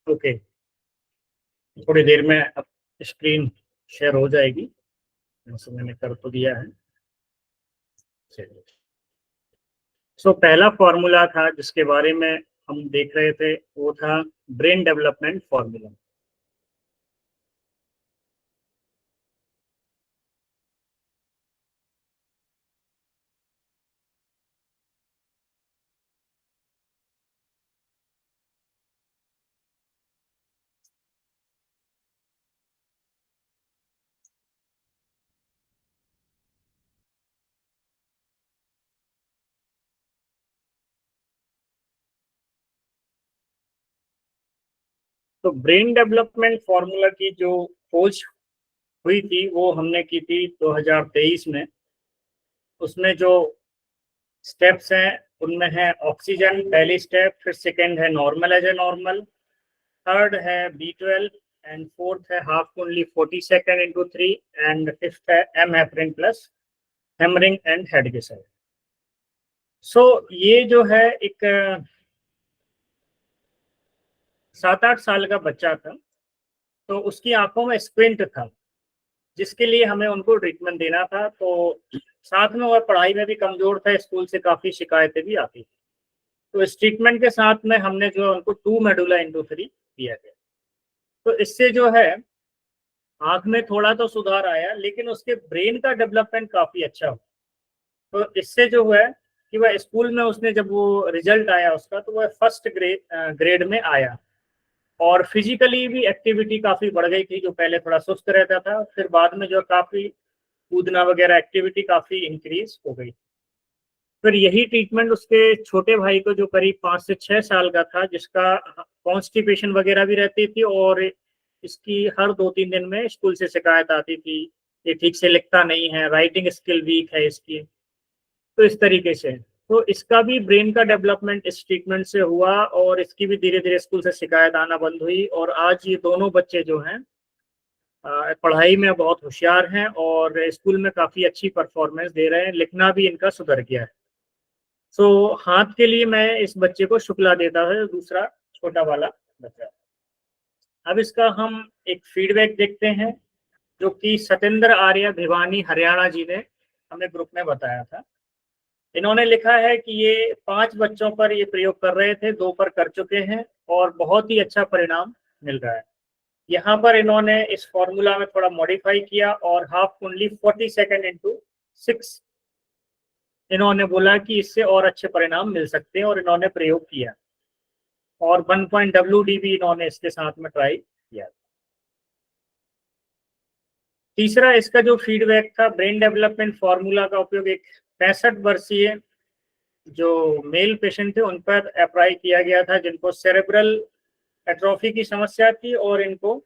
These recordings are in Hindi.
ओके, थोड़ी देर में अब स्क्रीन शेयर हो जाएगी। वैसे मैंने कर तो दिया है। चलिए, सो पहला फॉर्मूला था जिसके बारे में हम देख रहे थे, वो था ब्रेन डेवलपमेंट फॉर्मूला। तो ब्रेन डेवलपमेंट फॉर्मूला की जो खोज हुई थी वो हमने की थी 2023 में। उसमें जो स्टेप्स हैं उनमें है ऑक्सीजन पहली स्टेप, फिर सेकंड है normal as a normal, third है B12 एंड फोर्थ है half only 40 second into 3 and fifth है एम हेपरिन प्लस हेमरिंग एंड हेडगेसाइड। सो ये जो है एक 7-8 साल का बच्चा था, तो उसकी आंखों में स्क्विंट था, जिसके लिए हमें उनको ट्रीटमेंट देना था। तो साथ में वह पढ़ाई में भी कमजोर था, स्कूल से काफी शिकायतें भी आती थी। तो इस ट्रीटमेंट के साथ में हमने जो उनको 2 मेडुला इंटू 3 दिया गया। तो इससे जो है आंख में थोड़ा तो सुधार आया, लेकिन उसके ब्रेन का डेवलपमेंट काफी अच्छा हुआ। तो इससे जो हुआ है कि वह स्कूल में उसने जब वो रिजल्ट आया उसका, तो वह फर्स्ट ग्रेड में आया। और फिजिकली भी एक्टिविटी काफी बढ़ गई थी, जो पहले थोड़ा सुस्त रहता था, फिर बाद में जो काफी कूदना वगैरह एक्टिविटी काफी इंक्रीज हो गई। फिर यही ट्रीटमेंट उसके छोटे भाई को, जो करीब 5 से 6 साल का था, जिसका कॉन्स्टिपेशन वगैरह भी रहती थी और इसकी हर 2-3 दिन में स्कूल से शिकायत आती थी, ये ठीक से लिखता नहीं है, राइटिंग स्किल वीक है इसकी। तो इस तरीके से तो इसका भी ब्रेन का डेवलपमेंट इस ट्रीटमेंट से हुआ, और इसकी भी धीरे धीरे स्कूल से शिकायत आना बंद हुई। और आज ये दोनों बच्चे जो हैं पढ़ाई में बहुत होशियार हैं और स्कूल में काफ़ी अच्छी परफॉर्मेंस दे रहे हैं, लिखना भी इनका सुधर गया है। सो हाथ के लिए मैं इस बच्चे को शुक्ला देता है, दूसरा छोटा वाला बच्चा। अब इसका हम एक फीडबैक देखते हैं, जो कि सतेंद्र आर्य भिवानी हरियाणा जी ने हमें ग्रुप में बताया था। इन्होंने लिखा है कि ये 5 बच्चों पर ये प्रयोग कर रहे थे, 2 पर कर चुके हैं और बहुत ही अच्छा परिणाम मिल रहा है। यहाँ पर इन्होंने इस फॉर्मूला में थोड़ा मॉडिफाई किया और हाफ कुंडली 40 सेकेंड इंटू 6 इन्होंने बोला कि इससे और अच्छे परिणाम मिल सकते हैं, और इन्होंने प्रयोग किया। और 1.WD भी इन्होंने इसके साथ में ट्राई किया। तीसरा इसका जो फीडबैक था, ब्रेन डेवलपमेंट फॉर्मूला का उपयोग एक 65 वर्षीय जो मेल पेशेंट थे उन पर अप्लाई किया गया था, जिनको सेरेब्रल एट्रोफी की समस्या थी और इनको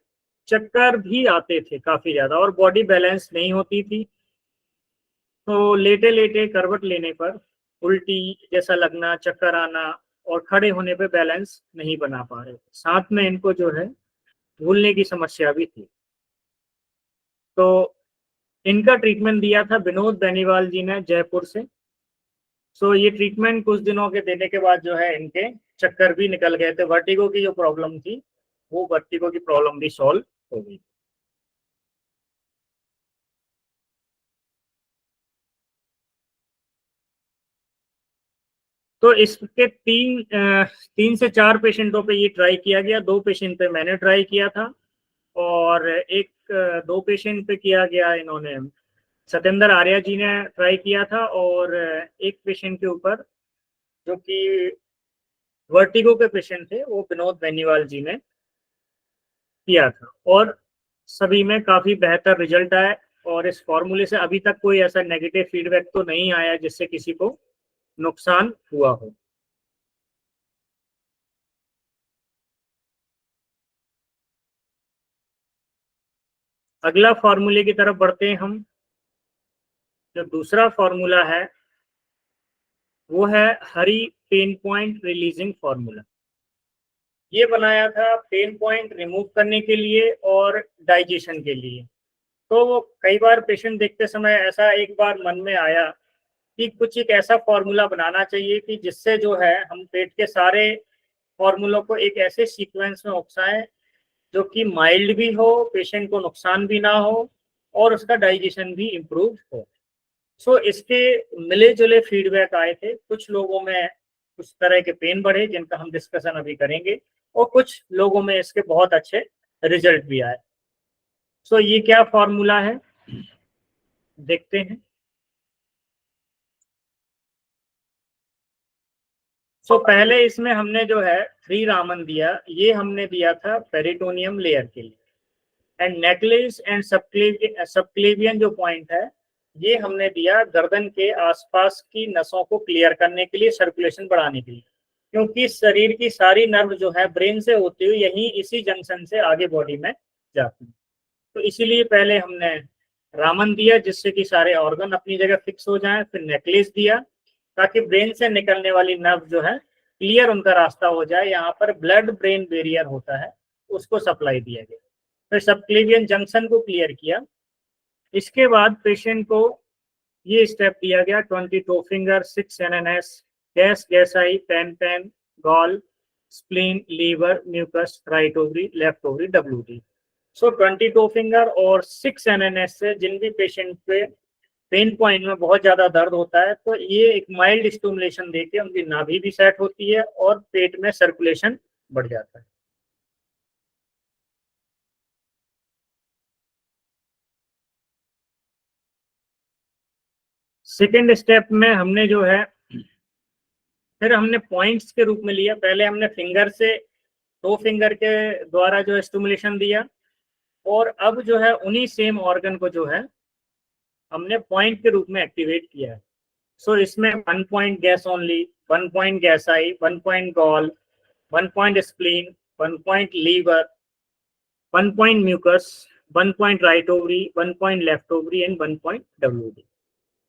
चक्कर भी आते थे काफी ज्यादा, और बॉडी बैलेंस नहीं होती थी। तो लेटे लेटे करवट लेने पर उल्टी जैसा लगना, चक्कर आना, और खड़े होने पे बैलेंस नहीं बना पा रहे। साथ में इनको जो है भूलने की समस्या भी थी। तो इनका ट्रीटमेंट दिया था विनोद बेनीवाल जी ने जयपुर से। सो ये ट्रीटमेंट कुछ दिनों के देने के बाद जो है इनके चक्कर भी निकल गए थे। वर्टिगो की जो प्रॉब्लम थी, वो वर्टिगो की प्रॉब्लम भी सॉल्व हो गई। तो इसके 3 से 4 पेशेंटों पे ये ट्राई किया गया। 2 पेशेंट पे मैंने ट्राई किया था, और 2 पेशेंट पे किया गया, इन्होंने सतेंद्र आर्या जी ने ट्राई किया था। और एक पेशेंट के ऊपर जो कि वर्टिगो के पेशेंट थे, वो विनोद बेनीवाल जी ने किया था, और सभी में काफी बेहतर रिजल्ट आया। और इस फॉर्मूले से अभी तक कोई ऐसा नेगेटिव फीडबैक तो नहीं आया जिससे किसी को नुकसान हुआ हो। अगला फॉर्मूले की तरफ बढ़ते हैं हम। जो दूसरा फॉर्मूला है वो है हरी पेन पॉइंट रिलीजिंग फॉर्मूला। ये बनाया था पेन पॉइंट रिमूव करने के लिए और डाइजेशन के लिए। तो वो कई बार पेशेंट देखते समय ऐसा एक बार मन में आया कि कुछ एक ऐसा फॉर्मूला बनाना चाहिए कि जिससे जो है हम पेट के सारे फॉर्मूलों को एक ऐसे सीक्वेंस में उकसाएं जो कि माइल्ड भी हो, पेशेंट को नुकसान भी ना हो और उसका डाइजेशन भी इम्प्रूव हो। सो इसके मिले जुले फीडबैक आए थे। कुछ लोगों में कुछ तरह के पेन बढ़े जिनका हम डिस्कशन अभी करेंगे, और कुछ लोगों में इसके बहुत अच्छे रिजल्ट भी आए। सो ये क्या फॉर्मूला है देखते हैं। सो पहले इसमें हमने जो है 3 रामन दिया, ये हमने दिया था पेरिटोनियम लेयर के लिए, एंड नेकलेस एंड सबक्लेवियन जो पॉइंट है ये हमने दिया गर्दन के आसपास की नसों को क्लियर करने के लिए, सर्कुलेशन बढ़ाने के लिए, क्योंकि शरीर की सारी नर्व जो है ब्रेन से होती हुई यहीं इसी जंक्शन से आगे बॉडी में जाती है। तो इसीलिए पहले हमने रामन दिया जिससे कि सारे ऑर्गन अपनी जगह फिक्स हो जाएं, फिर नेकलेस दिया ताकि ब्रेन से निकलने वाली नर्व जो है क्लियर उनका रास्ता हो जाए, यहाँ पर ब्लड ब्रेन बैरियर होता है उसको सप्लाई दिया गया, फिर सबक्लेवियन जंक्शन को क्लियर किया। इसके बाद पेशेंट को ये स्टेप दिया गया 22 फिंगर 6 NNS, गैस गैसाई, pain pain, gall, spleen, liver, mucus, right ovary, left ovary, WD। So 22 finger और 6 NNS से जिन भी पेशेंट पे पेन पॉइंट में बहुत ज्यादा दर्द होता है तो ये एक माइल्ड स्टिमुलेशन देके उनकी नाभि भी सेट होती है और पेट में सर्कुलेशन बढ़ जाता है। सेकेंड स्टेप में हमने जो है फिर हमने पॉइंट्स के रूप में लिया। पहले हमने फिंगर से 2 फिंगर के द्वारा जो स्टिमुलेशन दिया, और अब जो है उन्हीं सेम ऑर्गन को जो है हमने पॉइंट के रूप में एक्टिवेट किया है। सो इसमें 1 point gas only, 1 point gas eye, 1 point gall, 1 point spleen, 1 point liver, 1 point mucus, 1 point right ovary, 1 point left ovary and 1 point WD।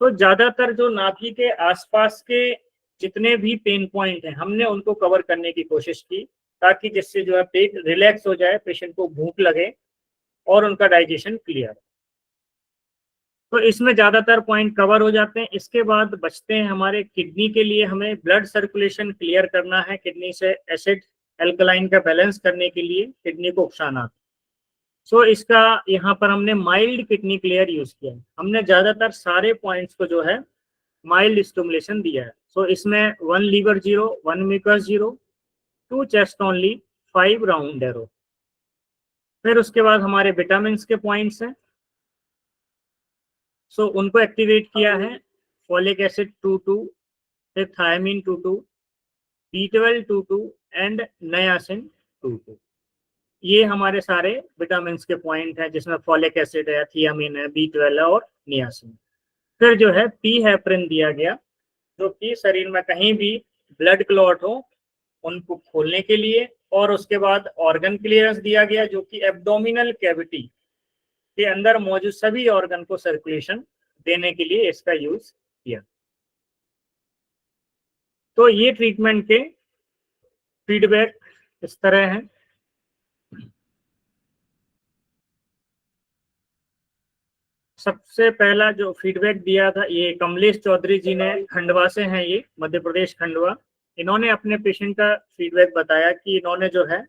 तो ज्यादातर जो नाभि के आसपास के जितने भी पेन पॉइंट हैं हमने उनको कवर करने की कोशिश की, ताकि जिससे जो है पेट रिलैक्स हो जाए, पेशेंट को भूख लगे और उनका डाइजेशन क्लियर। तो इसमें ज्यादातर पॉइंट कवर हो जाते हैं। इसके बाद बचते हैं हमारे किडनी के लिए, हमें ब्लड सर्कुलेशन क्लियर करना है, किडनी से एसिड एल्कलाइन का बैलेंस करने के लिए किडनी को उकसाना। सो इसका यहाँ पर हमने माइल्ड किडनी क्लियर यूज किया है। हमने ज्यादातर सारे पॉइंट्स को जो है माइल्ड स्टिमुलेशन दिया है। सो इसमें 1 liver 0, 1 mucus 0, 2 chest only, 5 round arrow. फिर उसके बाद हमारे विटामिन के पॉइंट्स हैं, सो उनको एक्टिवेट किया है। फॉलिक एसिड 22, फिर थायमिन 22, B12 22 एंड नायासिन 22। ये हमारे सारे विटामिन के पॉइंट हैं जिसमें फॉलिक एसिड है, थियामिन है, B12 है और नियासिन। फिर जो है पी हेपरिन दिया गया जो कि शरीर में कहीं भी ब्लड क्लॉट हो उनको खोलने के लिए, और उसके बाद ऑर्गन क्लियरेंस दिया गया जो कि एब्डोमिनल कैविटी के अंदर मौजूद सभी ऑर्गन को सर्कुलेशन देने के लिए इसका यूज किया। तो ये ट्रीटमेंट के फीडबैक इस तरह हैं। सबसे पहला जो फीडबैक दिया था ये कमलेश चौधरी जी ने, खंडवा से हैं, ये मध्य प्रदेश खंडवा। इन्होंने अपने पेशेंट का फीडबैक बताया कि इन्होंने जो है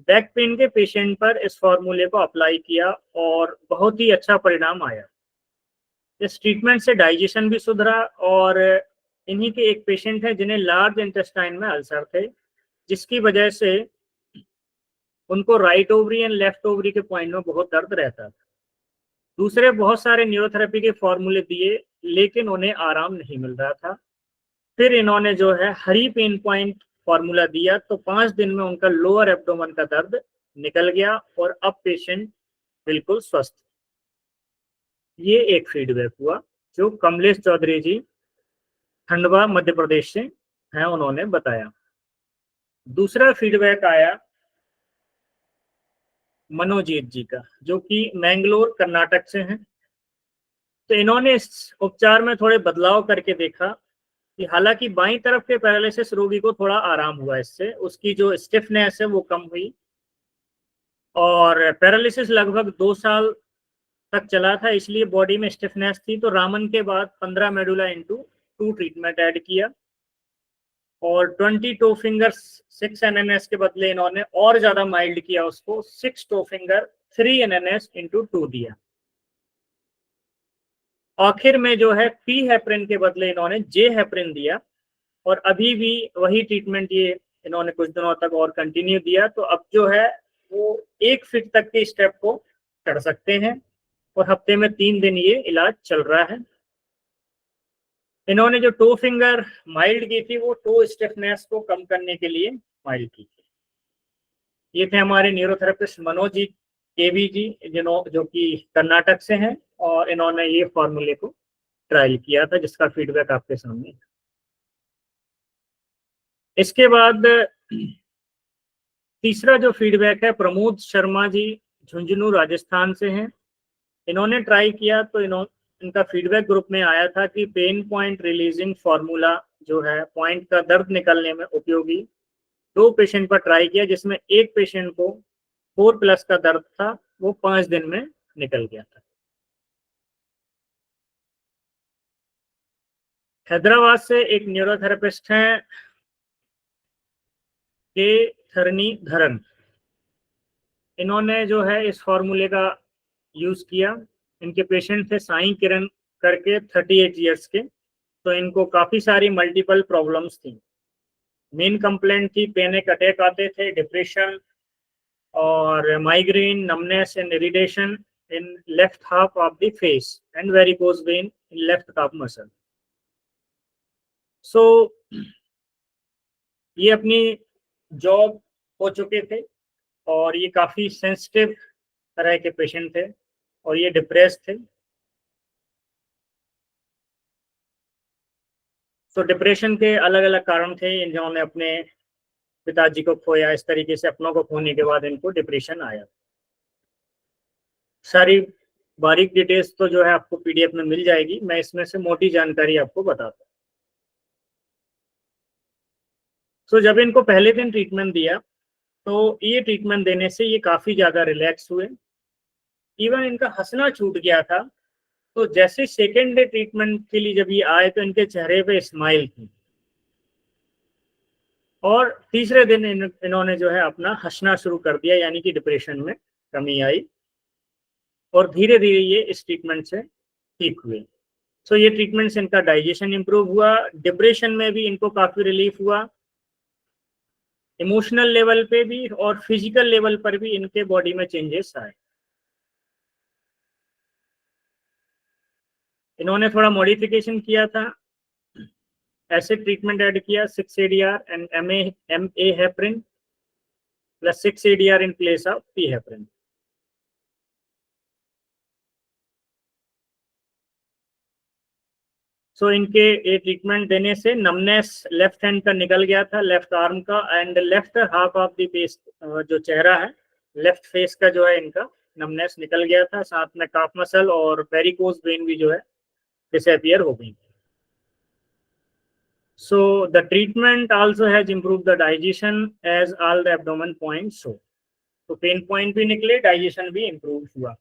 बैक पेन के पेशेंट पर इस फॉर्मूले को अप्लाई किया और बहुत ही अच्छा परिणाम आया। इस ट्रीटमेंट से डाइजेशन भी सुधरा, और इन्हीं के एक पेशेंट है जिन्हें लार्ज इंटेस्टाइन में अल्सर थे, जिसकी वजह से उनको right ovary and left ovary के पॉइंट में बहुत दर्द रहता था। दूसरे बहुत सारे न्यूरोथेरेपी के फॉर्मूले दिए लेकिन उन्हें आराम नहीं मिल रहा था। फिर इन्होंने जो है हरी पेन पॉइंट फॉर्मूला दिया तो 5 दिन में उनका लोअर एब्डोमेन का दर्द निकल गया और अब पेशेंट बिल्कुल स्वस्थ। ये एक फीडबैक हुआ जो कमलेश चौधरी जी खंडवा मध्य प्रदेश से हैं, उन्होंने बताया। दूसरा फीडबैक आया मनोजीत जी का जो कि मैंगलोर कर्नाटक से हैं। तो इन्होंने इस उपचार में थोड़े बदलाव करके देखा कि हालांकि बाईं तरफ के पैरालिसिस रोगी को थोड़ा आराम हुआ, इससे उसकी जो स्टिफनेस है वो कम हुई, और पैरालिसिस लगभग 2 साल तक चला था इसलिए बॉडी में स्टिफनेस थी। तो रामन के बाद 15 मेडुला इंटू 2 ट्रीटमेंट ऐड किया और 20 टो फिंगर 6 NNS के बदले इन्होंने और ज्यादा माइल्ड किया, उसको 6 टो फिंगर 3 NNS इंटू 2 दिया। आखिर में जो है पी हेपरिन के बदले इन्होंने जे हेपरिन दिया, और अभी भी वही ट्रीटमेंट ये इन्होंने कुछ दिनों तक और कंटिन्यू दिया। तो अब जो है वो 1 फीट तक के स्टेप को चढ़ सकते हैं, और हफ्ते में 3 दिन ये इलाज चल रहा है। इन्होंने जो टो फिंगर माइल्ड की थी वो टो स्टिफनेस को कम करने के लिए माइल्ड की थी। ये थे हमारे न्यूरोथेरेपिस्ट मनोज जी केवी जी, जो कि कर्नाटक से हैं, और इन्होंने ये फॉर्मूले को ट्रायल किया था, जिसका फीडबैक आपके सामने है। इसके बाद तीसरा जो फीडबैक है, प्रमोद शर्मा जी झुंझुनू राजस्थान से हैं। इन्होंने ट्राई किया तो इनका फीडबैक ग्रुप में आया था कि पेन पॉइंट रिलीजिंग फार्मूला जो है पॉइंट का दर्द निकलने में उपयोगी, 2 पेशेंट पर ट्राई किया, जिसमें एक पेशेंट को 4+ का दर्द था, वो 5 दिन में निकल गया था। हैदराबाद से एक न्यूरोथेरेपिस्ट हैं के धरणीधरन, इन्होंने जो है इस फॉर्मूले का यूज किया। इनके पेशेंट थे साई किरण करके 38 इयर्स के, तो इनको काफी सारी मल्टीपल प्रॉब्लम्स थी। मेन कंप्लेंट थी पैनिक अटैक आते थे, डिप्रेशन और migraine, numbness and irritation in left half of the face and varicose vein in left calf muscle. So ये अपनी जॉब हो चुके थे, और ये काफी सेंसिटिव तरह के पेशेंट थे, और ये डिप्रेस थे। तो डिप्रेशन के अलग अलग कारण थे। इन्होंने अपने पिताजी को खोया, इस तरीके से अपनों को खोने के बाद इनको डिप्रेशन आया। सारी बारीक डिटेल्स तो जो है आपको PDF में मिल जाएगी, मैं इसमें से मोटी जानकारी आपको बताता हूँ। तो जब इनको पहले दिन ट्रीटमेंट दिया, तो ये ट्रीटमेंट देने से ये काफी ज्यादा रिलैक्स हुए, इवन इनका हंसना छूट गया था। तो जैसे सेकेंड डे ट्रीटमेंट के लिए जब ये आए तो इनके चेहरे पे स्माइल थी, और तीसरे दिन इन्होंने जो है अपना हंसना शुरू कर दिया, यानी कि डिप्रेशन में कमी आई, और धीरे धीरे ये इस ट्रीटमेंट से ठीक हुए। सो ये ट्रीटमेंट से इनका डाइजेशन इंप्रूव हुआ, डिप्रेशन में भी इनको काफी रिलीफ हुआ, इमोशनल लेवल पे भी और फिजिकल लेवल पर भी इनके बॉडी में चेंजेस आए। इन्होंने थोड़ा मॉडिफिकेशन किया था, ऐसे ट्रीटमेंट ऐड किया 6 ADR and MA heparin plus 6 ADR in place of P heparin. So इनके ये ट्रीटमेंट देने से नमनेस लेफ्ट हैंड का निकल गया था, लेफ्ट आर्म का, and left half of the face, जो चेहरा है लेफ्ट फेस का जो है इनका नमनेस निकल गया था। साथ में काफ मसल और वेरिकोज वेन भी जो है डिसअपियर हो गई। So the treatment also has improved the digestion as all the abdomen points show. तो पेन पॉइंट भी निकले, डाइजेशन भी इम्प्रूव हुआ,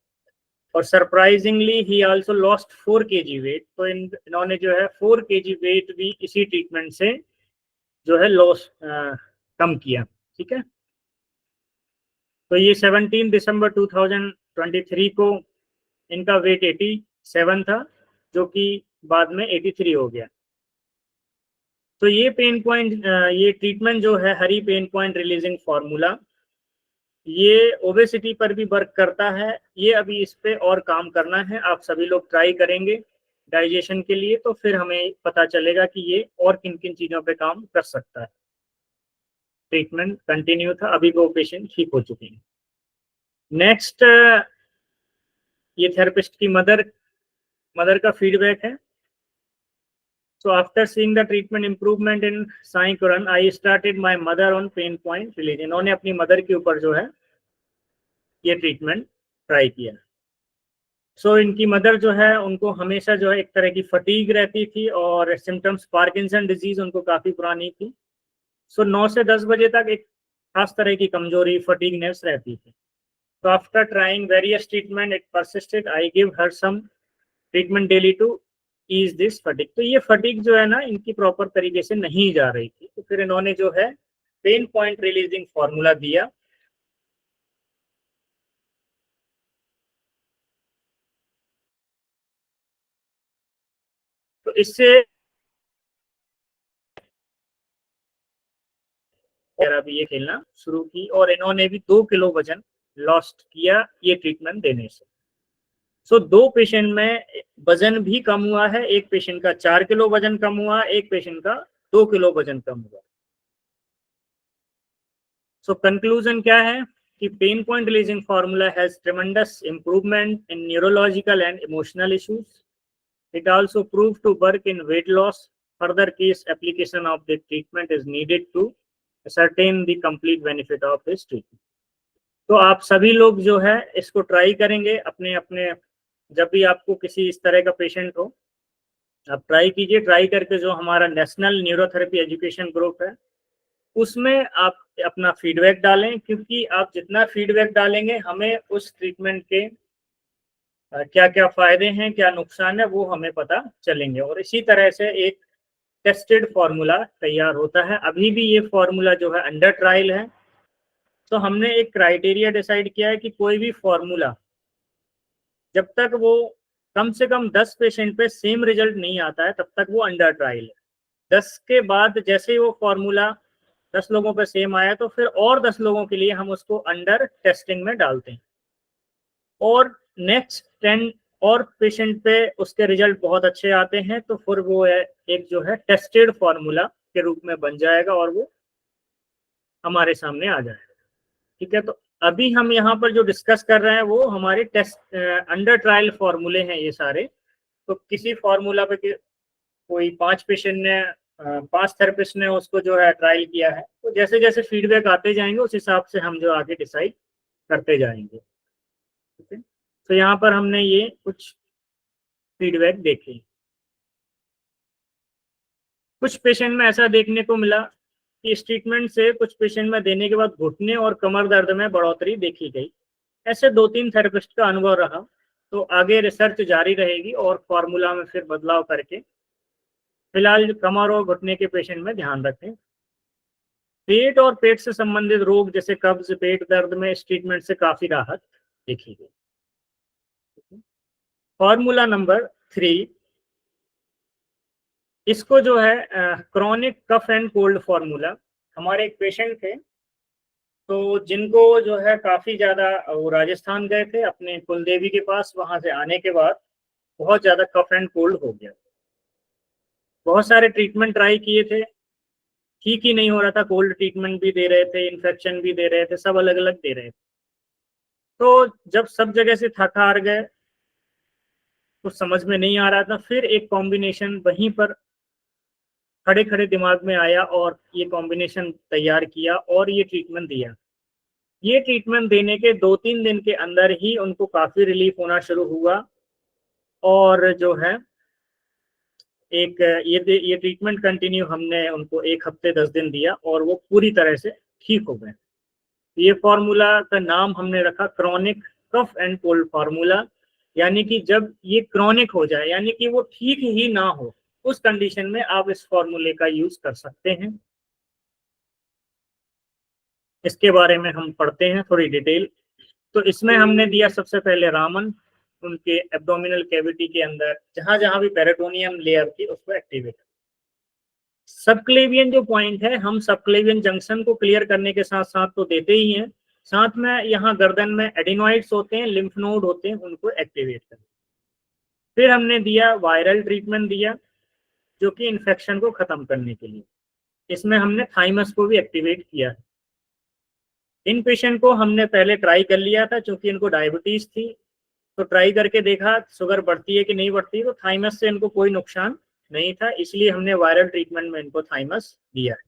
और सरप्राइजिंगली ही आल्सो लॉस्ट 4 kg वेट। तो इन्होंने जो है 4 kg वेट भी इसी ट्रीटमेंट से जो है लॉस कम किया। ठीक है, तो ये 17 दिसंबर 2023 को इनका वेट 87 था, जो कि बाद में 83 हो गया। तो ये पेन पॉइंट, ये ट्रीटमेंट जो है हरी पेन पॉइंट रिलीजिंग फार्मूला, ये ओबेसिटी पर भी वर्क करता है। ये अभी इस पे और काम करना है, आप सभी लोग ट्राई करेंगे डाइजेशन के लिए, तो फिर हमें पता चलेगा कि ये और किन किन चीज़ों पे काम कर सकता है। ट्रीटमेंट कंटिन्यू था, अभी वो पेशेंट ठीक हो चुके हैं। नेक्स्ट, ये थेरेपिस्ट की मदर का फीडबैक है। So after seeing the treatment improvement in Sai Kiran, I started my mother on pain point relief. इन्होंने अपनी मदर के ऊपर जो है ये ट्रीटमेंट ट्राई किया। सो इनकी मदर जो है उनको हमेशा जो है एक तरह की फटीग रहती थी, और सिम्टम्स पार्किंसन डिजीज उनको काफी पुरानी थी। सो 9 से 10 बजे तक एक खास तरह की कमजोरी, फटीगनेस रहती थी। So after trying various treatment, it persisted. I give her some treatment daily to ease this fatigue. तो ये फटीग जो है ना इनकी प्रॉपर तरीके से नहीं जा रही थी, तो फिर इन्होंने जो है पेन पॉइंट रिलीजिंग फॉर्मूला दिया। तो इससे भी ये खेलना शुरू की और इन्होंने भी 2 किलो वजन लॉस्ट किया ये ट्रीटमेंट देने से। सो 2 पेशेंट में वजन भी कम हुआ है, एक पेशेंट का 4 किलो वजन कम हुआ, एक पेशेंट का 2 किलो वजन कम हुआ। सो कंक्लूजन क्या है कि pain point releasing formula has ट्रेमेंडस improvement in neurological and emotional issues. It also proved to work in weight loss. Further case application of the treatment is needed to ascertain the complete benefit of this treatment. तो आप सभी लोग जो है इसको ट्राई करेंगे अपने अपने, जब भी आपको किसी इस तरह का पेशेंट हो आप ट्राई कीजिए। ट्राई करके जो हमारा नेशनल न्यूरोथेरेपी एजुकेशन ग्रुप है उसमें आप अपना फीडबैक डालें, क्योंकि आप जितना फीडबैक डालेंगे हमें उस ट्रीटमेंट के क्या क्या फायदे हैं क्या नुकसान है वो हमें पता चलेंगे। और इसी तरह से एक टेस्टेड फॉर्मूला तैयार होता है। अभी भी ये फॉर्मूला जो है अंडर ट्रायल है, तो हमने एक क्राइटेरिया डिसाइड किया है कि कोई भी फॉर्मूला जब तक वो कम से कम 10 पेशेंट पे सेम रिजल्ट नहीं आता है तब तक वो अंडर ट्रायल है। 10 के बाद जैसे ही वो फॉर्मूला 10 लोगों पे सेम आया तो फिर और 10 लोगों के लिए हम उसको अंडर टेस्टिंग में डालते हैं, और नेक्स्ट 10 और पेशेंट पे उसके रिजल्ट बहुत अच्छे आते हैं तो फिर वो एक जो है टेस्टेड फॉर्मूला के रूप में बन जाएगा और वो हमारे सामने आ जाएगा। ठीक है, तो अभी हम यहाँ पर जो डिस्कस कर रहे हैं वो हमारे टेस्ट अंडर ट्रायल फॉर्मूले हैं ये सारे। तो किसी फॉर्मूला पे कोई 5 पेशेंट ने 5 थेरेपिस्ट ने उसको जो है ट्रायल किया है, तो जैसे जैसे फीडबैक आते जाएंगे उस हिसाब से हम जो आगे डिसाइड करते जाएंगे। ठीक है, तो यहाँ पर हमने ये कुछ फीडबैक देखे। कुछ पेशेंट में ऐसा देखने को मिला कि इस ट्रीटमेंट से कुछ पेशेंट में देने के बाद घुटने और कमर दर्द में बढ़ोतरी देखी गई। ऐसे 2-3 थेरेपिस्ट का अनुभव रहा, तो आगे रिसर्च जारी रहेगी और फॉर्मूला में फिर बदलाव करके फिलहाल कमर और घुटने के पेशेंट में ध्यान रखें। पेट और पेट से संबंधित रोग जैसे कब्ज पेट दर्द में इस ट्रीटमेंट से काफी राहत देखी गई। फॉर्मूला नंबर 3, इसको जो है chronic cough and cold formula. हमारे एक पेशेंट थे तो जिनको जो है काफी ज्यादा, वो राजस्थान गए थे अपने कुलदेवी के पास, वहां से आने के बाद बहुत ज्यादा कफ एंड कोल्ड हो गया। बहुत सारे ट्रीटमेंट ट्राई किए थे, ठीक ही नहीं हो रहा था। कोल्ड ट्रीटमेंट भी दे रहे थे, इन्फेक्शन भी दे रहे थे, सब अलग अलग दे रहे थे। तो जब सब जगह से थक हार गए, कुछ समझ में नहीं आ रहा था, फिर एक कॉम्बिनेशन वहीं पर खड़े खड़े दिमाग में आया और ये कॉम्बिनेशन तैयार किया और ये ट्रीटमेंट दिया। ये ट्रीटमेंट देने के 2-3 दिन के अंदर ही उनको काफी रिलीफ होना शुरू हुआ और जो है एक ये ट्रीटमेंट कंटिन्यू हमने उनको 1 हफ्ते 10 दिन दिया और वो पूरी तरह से ठीक हो गए। ये फॉर्मूला का नाम हमने रखा chronic cough and cold formula, यानी कि जब ये क्रॉनिक हो जाए यानी कि वो ठीक ही ना हो, उस कंडीशन में आप इस फॉर्मूले का यूज कर सकते हैं। इसके बारे में हम पढ़ते हैं थोड़ी डिटेल। तो इसमें हमने दिया सबसे पहले रामन, उनके एब्डोमिनल कैविटी के अंदर जहां जहां भी पेरिटोनियम लेयर थी उसको एक्टिवेट। सबक्लेवियन जो पॉइंट है, हम सबक्लेवियन जंक्शन को क्लियर करने के साथ साथ तो देते ही हैं, साथ में यहाँ गर्दन में एडिनॉइड्स होते हैं, लिम्फ नोड होते हैं, उनको एक्टिवेट करें। फिर हमने दिया वायरल ट्रीटमेंट दिया जो कि इन्फेक्शन को खत्म करने के लिए, इसमें हमने थाइमस को भी एक्टिवेट किया है। इन पेशेंट को हमने पहले ट्राई कर लिया था, क्योंकि इनको डायबिटीज थी, तो ट्राई करके देखा शुगर बढ़ती है कि नहीं बढ़ती है, तो थाइमस से इनको कोई नुकसान नहीं था, इसलिए हमने वायरल ट्रीटमेंट में इनको थाइमस दिया है।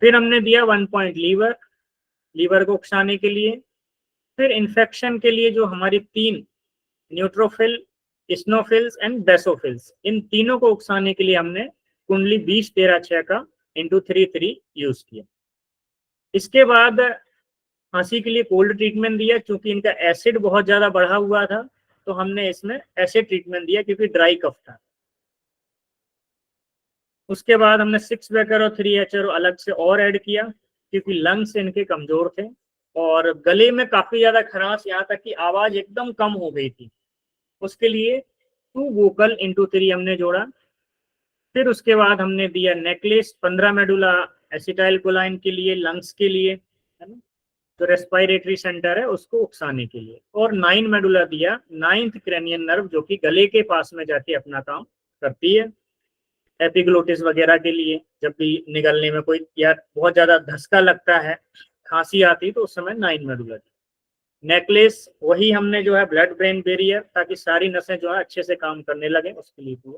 फिर हमने दिया 1 पॉइंट लीवर को उकसाने के लिए। फिर इन्फेक्शन के लिए जो हमारी 3 न्यूट्रोफिल, स्नोफिल्स एंड बेसोफिल्स, इन तीनों को उकसाने के लिए हमने कुंडली 20-13-6 का *3-3 यूज किया। इसके बाद खांसी के लिए कोल्ड ट्रीटमेंट दिया, क्योंकि इनका एसिड बहुत ज्यादा बढ़ा हुआ था, तो हमने इसमें एसिड ट्रीटमेंट दिया क्योंकि ड्राई कफ था। उसके बाद हमने 6 बेकर और 3 HRO अलग से और ऐड किया, क्योंकि लंग्स इनके कमजोर थे और गले में काफी ज्यादा खराश, यहाँ तक कि आवाज एकदम कम हो गई थी। उसके लिए 2 वोकल इंटू 3 हमने जोड़ा। फिर उसके बाद हमने दिया नेकलेस 15 मेडुला एसिटाइल कोलाइन के लिए, लंग्स के लिए, है ना, जो रेस्पिरेटरी सेंटर है उसको उकसाने के लिए, और 9 मेडुला दिया 9th क्रेनियन नर्व, जो कि गले के पास में जाके अपना काम करती है, एपिग्लोटिस वगैरह के लिए। जब भी निगलने में कोई या बहुत ज्यादा धक्का लगता है, खांसी आती, तो उस समय 9 मेडुला दी। नेकलेस वही हमने जो है ब्लड ब्रेन बैरियर, ताकि सारी नसें जो है अच्छे से काम करने लगे, उसके लिए दिया।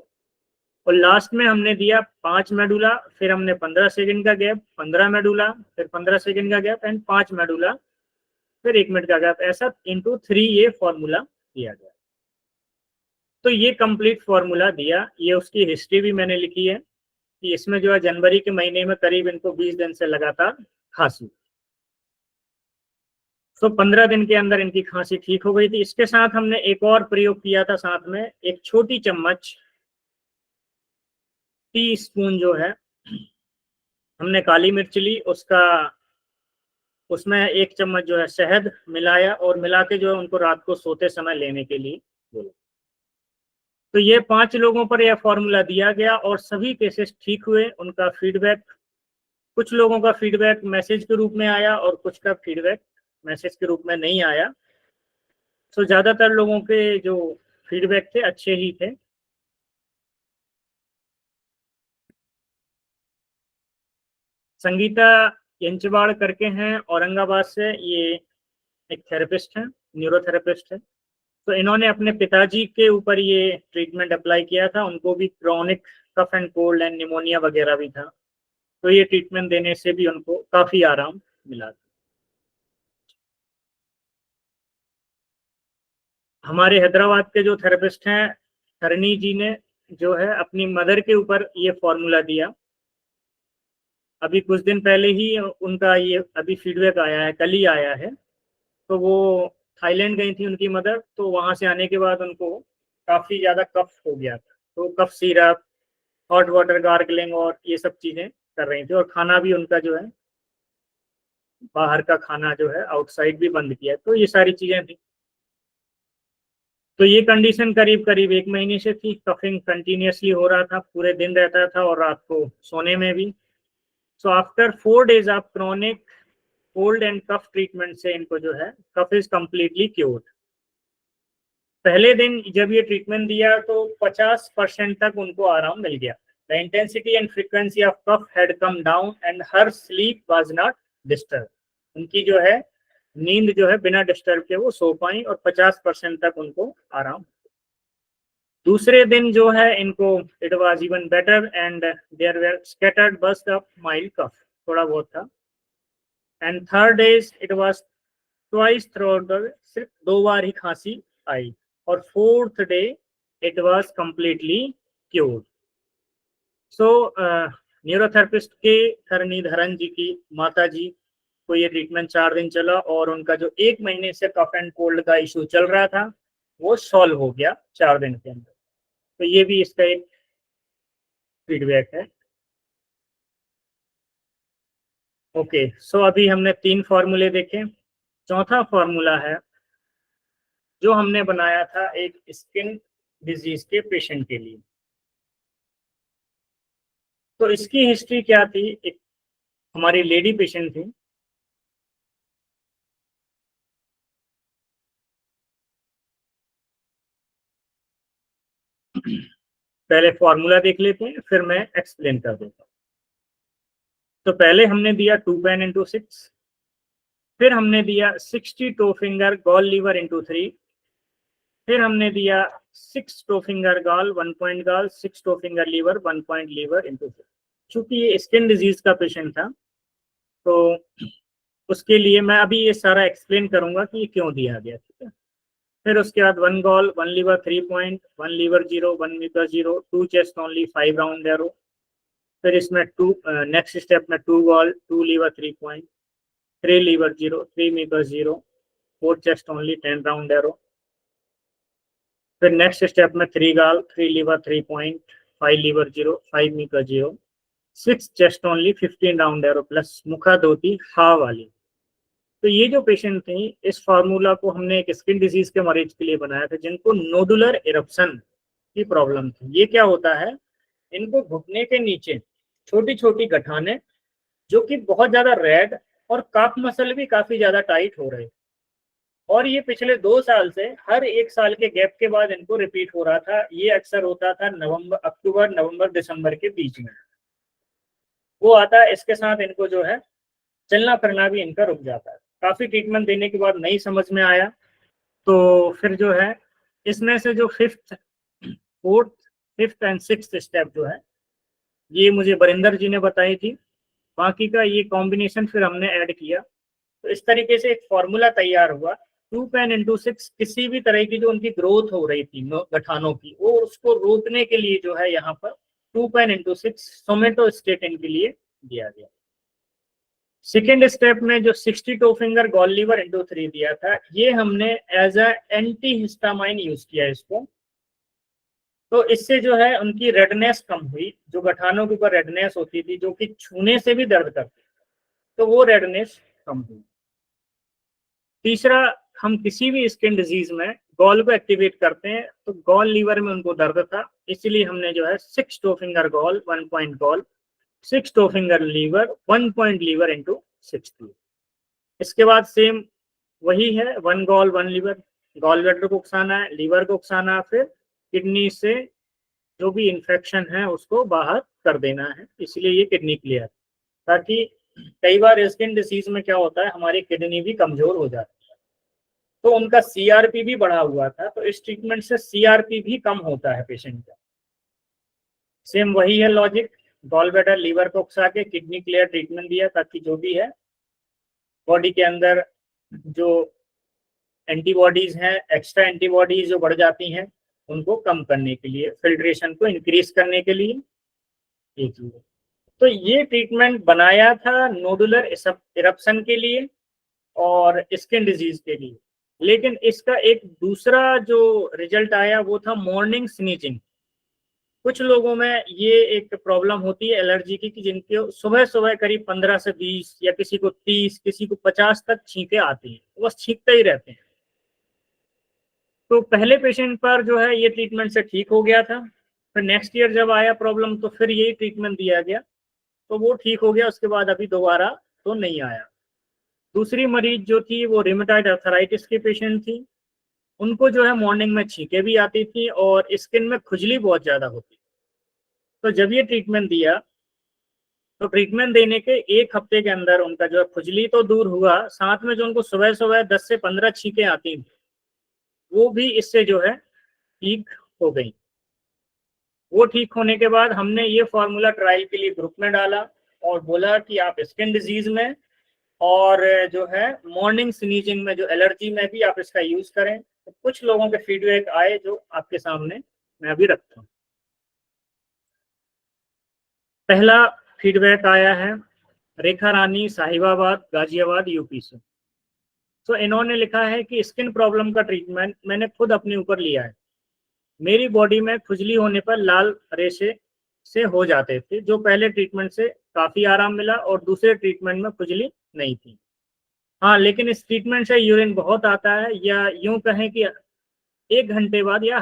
और लास्ट में हमने दिया 5 मेडुला, फिर हमने 15 सेकंड का गैप, 15 मेडुला, फिर 15 सेकंड का गैप एंड 5 मेडुला, फिर 1 मिनट का गैप, ऐसा इंटू 3 ये फॉर्मूला दिया गया। तो ये कंप्लीट फॉर्मूला दिया। ये उसकी हिस्ट्री भी मैंने लिखी है कि इसमें जो है जनवरी के महीने में करीब इनको 20 दिन से लगातार खांसी, तो 15 दिन के अंदर इनकी खांसी ठीक हो गई थी। इसके साथ हमने एक और प्रयोग किया था, साथ में एक छोटी चम्मच टी स्पून जो है, हमने काली मिर्च ली, उसमें 1 चम्मच जो है शहद मिलाया, और मिला के जो है उनको रात को सोते समय लेने के लिए बोला। तो ये 5 लोगों पर यह फॉर्मूला दिया गया और सभी केसेस ठीक हुए। उनका फीडबैक, कुछ लोगों का फीडबैक मैसेज के रूप में आया और कुछ का फीडबैक मैसेज के रूप में नहीं आया। तो ज्यादातर लोगों के जो फीडबैक थे अच्छे ही थे। संगीता यंचवाड़ करके हैं औरंगाबाद से, ये एक थेरेपिस्ट हैं, न्यूरोथेरेपिस्ट है। तो इन्होंने अपने पिताजी के ऊपर ये ट्रीटमेंट अप्लाई किया था, उनको भी chronic cough and cold and pneumonia वगैरह भी था, तो ये ट्रीटमेंट देने से भी उनको काफी आराम मिला। हमारे हैदराबाद के जो थेरेपिस्ट हैं, हरणी जी ने जो है अपनी मदर के ऊपर ये फॉर्मूला दिया। अभी कुछ दिन पहले ही उनका ये अभी फीडबैक आया है, कल ही आया है। तो वो थाईलैंड गई थी उनकी मदर, तो वहां से आने के बाद उनको काफी ज्यादा कफ हो गया था, तो cough syrup, hot water gargling और ये सब चीजें कर रही थी, और खाना भी उनका जो है बाहर का खाना जो है आउटसाइड भी बंद किया, तो ये सारी चीजें थी। तो ये कंडीशन करीब करीब 1 महीने से थी, कफिंग कंटिन्यूसली हो रहा था, पूरे दिन रहता था और रात को सोने में भी। So after 4 days of chronic cold and cough treatment से इनको जो है कफ इज कम्प्लीटली क्योर्ड। पहले दिन जब ये ट्रीटमेंट दिया तो 50% तक उनको आराम मिल गया। The intensity and frequency of cough had come down and her sleep was not disturb. उनकी जो है नींद जो है बिना डिस्टर्ब के वो सो पाई और 50% तक उनको आराम। दूसरे दिन जो है इनको it was even better and there were scattered bursts of mild cough, थोड़ा बहुत था। And third days it was twice through the, सिर्फ 2 बार ही खांसी आई, और fourth day it was completely cured. So neurotherapist के धरणीधरन जी की माता जी को ये ट्रीटमेंट 4 दिन चला और उनका जो 1 महीने से कफ एंड कोल्ड का इशू चल रहा था वो सॉल्व हो गया 4 दिन के अंदर। तो ये भी इसका एक फीडबैक है। ओके, सो अभी हमने 3 फॉर्मूले देखे। चौथा फॉर्मूला है जो हमने बनाया था एक स्किन डिजीज के पेशेंट के लिए। तो इसकी हिस्ट्री क्या थी, एक हमारी लेडी पेशेंट थी। पहले फॉर्मूला देख लेते हैं, फिर मैं एक्सप्लेन कर देता हूँ। तो पहले हमने दिया 2 पेन इंटू 6, फिर हमने दिया 60 toe finger gall liver into 3, फिर हमने दिया 6 toe finger gall 1 point gall, 6 toe finger liver 1 point liver into 3। चूंकि ये स्किन डिजीज का पेशेंट था, तो उसके लिए मैं अभी ये सारा एक्सप्लेन करूंगा कि ये क्यों दिया गया, ठीक है। फिर उसके बाद 1 gall 1 liver 3 point, 1 liver 0 1 liver 0, 2 chest only 5 round arrow. फिर इसमें नेक्स्ट स्टेप में 2 gall 2 liver 3 point, 3 liver 0 3 liver 0, 4 chest only 10 round arrow. फिर नेक्स्ट स्टेप में 3 गॉल 3 लीवर 3 पॉइंट, 5 लीवर 0, 5 मीका 0, 6 chest only, 15 round arrow plus मुखा धोती हा वाली। तो ये जो पेशेंट थे, इस फार्मूला को हमने एक स्किन डिजीज के मरीज के लिए बनाया था जिनको नोडुलर इरप्शन की प्रॉब्लम थी। ये क्या होता है, इनको घुटने के नीचे छोटी छोटी गठाने जो कि बहुत ज्यादा रेड और काफ मसल भी काफी ज्यादा टाइट हो रहे, और ये पिछले 2 साल से हर 1 साल के गैप के बाद इनको रिपीट हो रहा था। ये अक्सर होता था अक्टूबर नवंबर दिसंबर के बीच में वो आता है। इसके साथ इनको जो है चलना फिरना भी इनका रुक जाता है। काफी ट्रीटमेंट देने के बाद नहीं समझ में आया, तो फिर जो है इसमें से जो 5th, 4th, 5th and 6th step जो है ये मुझे बरिंदर जी ने बताई थी। बाकी का ये कॉम्बिनेशन फिर हमने ऐड किया, तो इस तरीके से एक फॉर्मूला तैयार हुआ। 2 पेन इंटू 6 किसी भी तरह की जो उनकी ग्रोथ हो रही थी गठानों की, वो उसको रोकने के लिए जो है यहाँ पर 2 पेन इंटू 6 सोमेटोस्टेटिन के लिए दिया गया। सेकेंड स्टेप में जो 62 फिंगर गॉल लीवर इंटू 3 दिया था, ये हमने as a antihistamine use किया इसको। तो इससे जो है उनकी रेडनेस कम हुई, जो गठानों के ऊपर रेडनेस होती थी जो कि छूने से भी दर्द करती, तो वो रेडनेस कम हुई। तीसरा, हम किसी भी स्किन डिजीज में गॉल को एक्टिवेट करते हैं तो गॉल लीवर में उनको दर्द था, इसलिए हमने जो है 6 toe finger gall 1 point gall 6 toe finger liver 1 point liver into 6 दिए। इसके बाद सेम वही है, 1 गॉल 1 लीवर, गॉल ब्लैडर को उकसाना है, लीवर को उकसाना है, फिर किडनी से जो भी इंफेक्शन है उसको बाहर कर देना है, इसलिए ये किडनी क्लियर। ताकि कई बार स्किन डिसीज में क्या होता है, हमारी किडनी भी कमजोर हो जाती है, तो उनका सीआरपी भी बढ़ा हुआ था, तो इस ट्रीटमेंट से सीआरपी भी कम होता है पेशेंट का। सेम वही है लॉजिक, गॉल ब्लैडर लीवर को उकसा के किडनी क्लियर ट्रीटमेंट दिया, ताकि जो भी है बॉडी के अंदर जो एंटीबॉडीज हैं, एक्स्ट्रा एंटीबॉडीज जो बढ़ जाती हैं, उनको कम करने के लिए, फिल्ट्रेशन को इंक्रीज करने के लिए एक चीज। तो ये ट्रीटमेंट बनाया था नोडुलर इरप्शन के लिए और स्किन डिजीज के लिए, लेकिन इसका एक दूसरा जो रिजल्ट आया वो था मॉर्निंग स्नीजिंग। कुछ लोगों में ये एक प्रॉब्लम होती है एलर्जी की, कि जिनके सुबह सुबह करीब 15 से 20 या किसी को 30 किसी को 50 तक छींके आती हैं, बस छींकते ही रहते हैं। तो पहले पेशेंट पर जो है ये ट्रीटमेंट से ठीक हो गया था, फिर नेक्स्ट ईयर जब आया प्रॉब्लम तो फिर यही ट्रीटमेंट दिया गया, तो वो ठीक हो गया। उसके बाद अभी दोबारा तो नहीं आया। दूसरी मरीज जो थी वो रिमेटॉइड आर्थराइटिस की पेशेंट थी, उनको जो है मॉर्निंग में छींके भी आती थी और स्किन में खुजली बहुत ज्यादा होती। तो जब ये ट्रीटमेंट दिया, तो ट्रीटमेंट देने के 1 हफ्ते के अंदर उनका जो है खुजली तो दूर हुआ, साथ में जो उनको सुबह सुबह 10 से 15 छींके आती थी वो भी इससे जो है ठीक हो गई। वो ठीक होने के बाद हमने ये फॉर्मूला ट्रायल के लिए ग्रुप में डाला और बोला कि आप स्किन डिजीज में और जो है मॉर्निंग स्नीजिंग में, जो एलर्जी में भी आप इसका यूज करें। तो कुछ लोगों के फीडबैक आए जो आपके सामने मैं अभी रखता हूँ। पहला फीडबैक आया है रेखा रानी, साहिबाबाद, गाजियाबाद, यूपी से। तो इन्होंने लिखा है कि स्किन प्रॉब्लम का ट्रीटमेंट मैंने खुद अपने ऊपर लिया है। मेरी बॉडी में खुजली होने पर लाल रेशे से हो जाते थे, जो पहले ट्रीटमेंट से काफी आराम मिला और दूसरे ट्रीटमेंट में खुजली नहीं थी। हाँ, लेकिन इस ट्रीटमेंट से यूरिन बहुत आता है, या यूं कहें कि 1 घंटे बाद या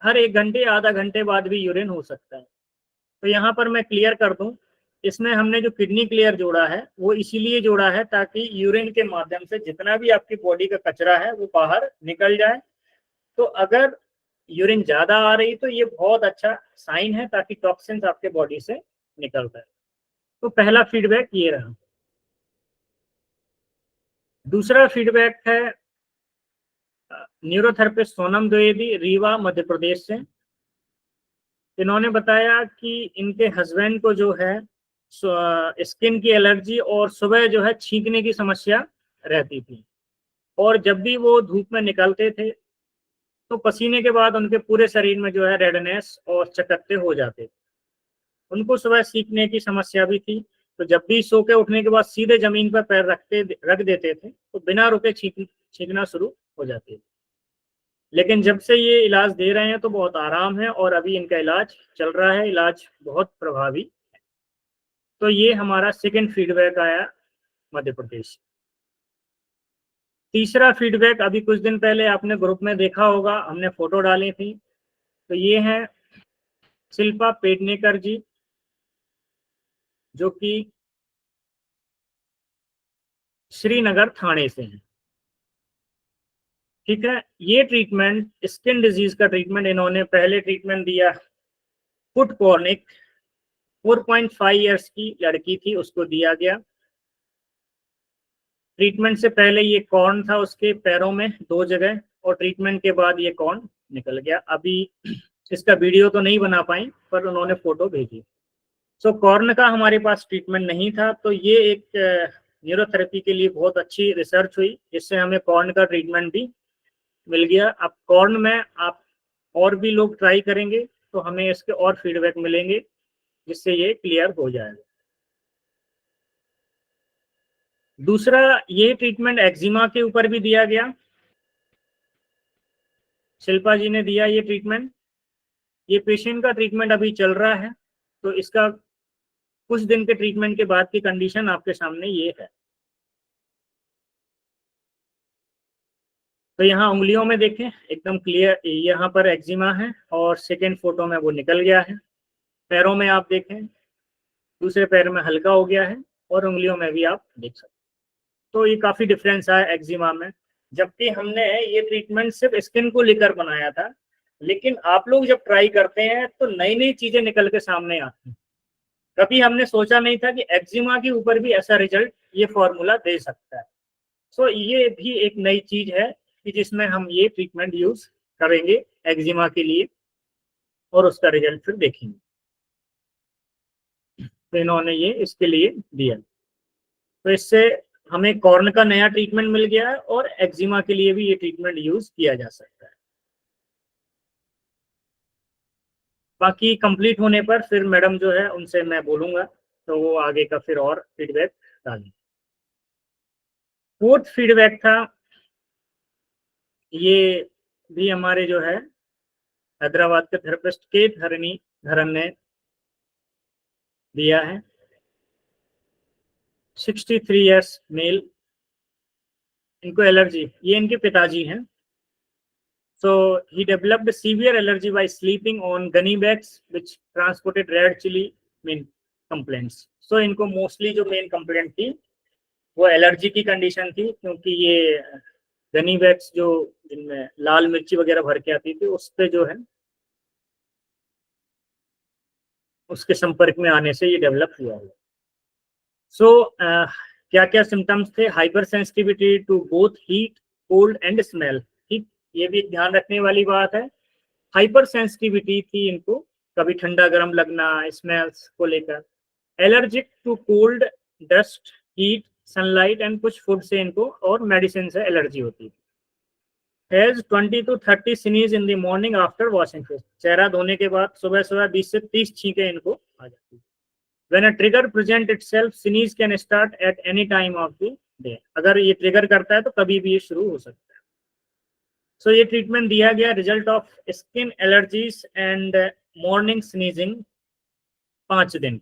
हर 1 घंटे आधा घंटे बाद भी यूरिन हो सकता है। तो यहाँ पर मैं क्लियर कर दूं, इसमें हमने जो किडनी क्लियर जोड़ा है वो इसीलिए जोड़ा है ताकि यूरिन के माध्यम से जितना भी आपकी बॉडी का कचरा है वो बाहर निकल जाए। तो अगर यूरिन ज्यादा आ रही तो ये बहुत अच्छा साइन है, ताकि टॉक्सिन्स आपके बॉडी से निकल जाए। तो पहला फीडबैक ये रहा। दूसरा फीडबैक है न्यूरोथेरेपिस्ट सोनम द्विवेदी, रीवा, मध्य प्रदेश से। इन्होंने बताया कि इनके हस्बैंड को जो है स्किन की एलर्जी और सुबह जो है छींकने की समस्या रहती थी, और जब भी वो धूप में निकलते थे तो पसीने के बाद उनके पूरे शरीर में जो है रेडनेस और चकत्ते हो जाते थे। उनको सुबह सीखने की समस्या भी थी, तो जब भी सो के उठने के बाद सीधे जमीन पर पैर रख देते थे तो बिना रुके छींकना शुरू हो जाते थे। लेकिन जब से ये इलाज दे रहे हैं तो बहुत आराम है और अभी इनका इलाज चल रहा है, इलाज बहुत प्रभावी। तो ये हमारा सेकंड फीडबैक आया मध्य प्रदेश। तीसरा फीडबैक अभी कुछ दिन पहले आपने ग्रुप में देखा होगा, हमने फोटो डाली थी। तो ये है शिल्पा पेडनेकर जी, जो कि श्रीनगर थाने से हैं। ठीक है, ये ट्रीटमेंट स्किन डिजीज का ट्रीटमेंट इन्होंने पहले ट्रीटमेंट दिया फुट कॉर्निक, 4.5 इयर्स की लड़की थी, उसको दिया गया। ट्रीटमेंट से पहले ये कॉर्न था उसके पैरों में 2 जगह, और ट्रीटमेंट के बाद ये कॉर्न निकल गया। अभी इसका वीडियो तो नहीं बना पाई, पर उन्होंने फोटो भेजी। सो कॉर्न का हमारे पास ट्रीटमेंट नहीं था, तो ये एक न्यूरोथेरेपी के लिए बहुत अच्छी रिसर्च हुई, जिससे हमें कॉर्न का ट्रीटमेंट भी मिल गया। अब कॉर्न में आप और भी लोग ट्राई करेंगे तो हमें इसके और फीडबैक मिलेंगे, जिससे ये क्लियर हो जाएगा। दूसरा, ये ट्रीटमेंट एक्जिमा के ऊपर भी दिया गया, शिल्पा जी ने दिया ये ट्रीटमेंट। ये पेशेंट का ट्रीटमेंट अभी चल रहा है, तो इसका कुछ दिन के ट्रीटमेंट के बाद की कंडीशन आपके सामने ये है। तो यहाँ उंगलियों में देखें एकदम क्लियर, यहाँ पर एक्जिमा है और सेकेंड फोटो में वो निकल गया है। पैरों में आप देखें, दूसरे पैर में हल्का हो गया है और उंगलियों में भी आप देख सकते हैं। तो ये काफी डिफरेंस है एक्जिमा में, जबकि हमने ये ट्रीटमेंट सिर्फ स्किन को लेकर बनाया था। लेकिन आप लोग जब ट्राई करते हैं तो नई नई चीजें निकल के सामने आती हैं। कभी हमने सोचा नहीं था कि एक्जिमा के ऊपर भी ऐसा रिजल्ट ये फॉर्मूला दे सकता है। सो ये भी एक नई चीज है कि जिसमें हम ये ट्रीटमेंट यूज करेंगे एक्जिमा के लिए, और उसका रिजल्ट फिर देखेंगे। तो इन्होंने ये इसके लिए दिया, तो इससे हमें कॉर्न का नया ट्रीटमेंट मिल गया है और एक्जिमा के लिए भी ये ट्रीटमेंट यूज किया जा सकता है। बाकी कंप्लीट होने पर फिर मैडम जो है उनसे मैं बोलूंगा, तो वो आगे का फिर और फीडबैक डालें। फोर्थ फीडबैक था, ये भी हमारे जो है हैदराबाद के थेरेपिस्ट के धरन ने दिया है। 63 इयर्स मेल, इनको एलर्जी, ये इनके पिताजी हैं। So he developed a severe allergy by sleeping on gunny bags which transported red chili main complaints. So इनको मोस्टली जो मेन कंप्लेंट थी वो एलर्जी की कंडीशन थी, क्योंकि ये गनी बैग्स जो जिनमें लाल मिर्ची वगैरह भर के आती थी उस पे जो है उसके संपर्क में आने से ये डेवलप हुआ है। सो क्या क्या सिम्टम्स थे? Hypersensitivity to both heat, cold and smell. ठीक, ये भी ध्यान रखने वाली बात है। हाइपर सेंसिटिविटी थी इनको, कभी ठंडा गर्म लगना स्मेल्स को लेकर। Allergic to cold, dust, heat, sunlight and कुछ फूड से इनको और मेडिसिन से एलर्जी होती है। Has 20 to 30 sneeze in the morning after washing face. चेहरा धोने के बाद सुबह सुबह 20 से 30 छींके इनको आ जाती है। When a trigger present itself, sneeze can start at any time of the day. अगर ये ट्रिगर करता है तो कभी भी ये शुरू हो सकता है। सो ये ट्रीटमेंट दिया गया, result of skin allergies and morning sneezing 5 दिन।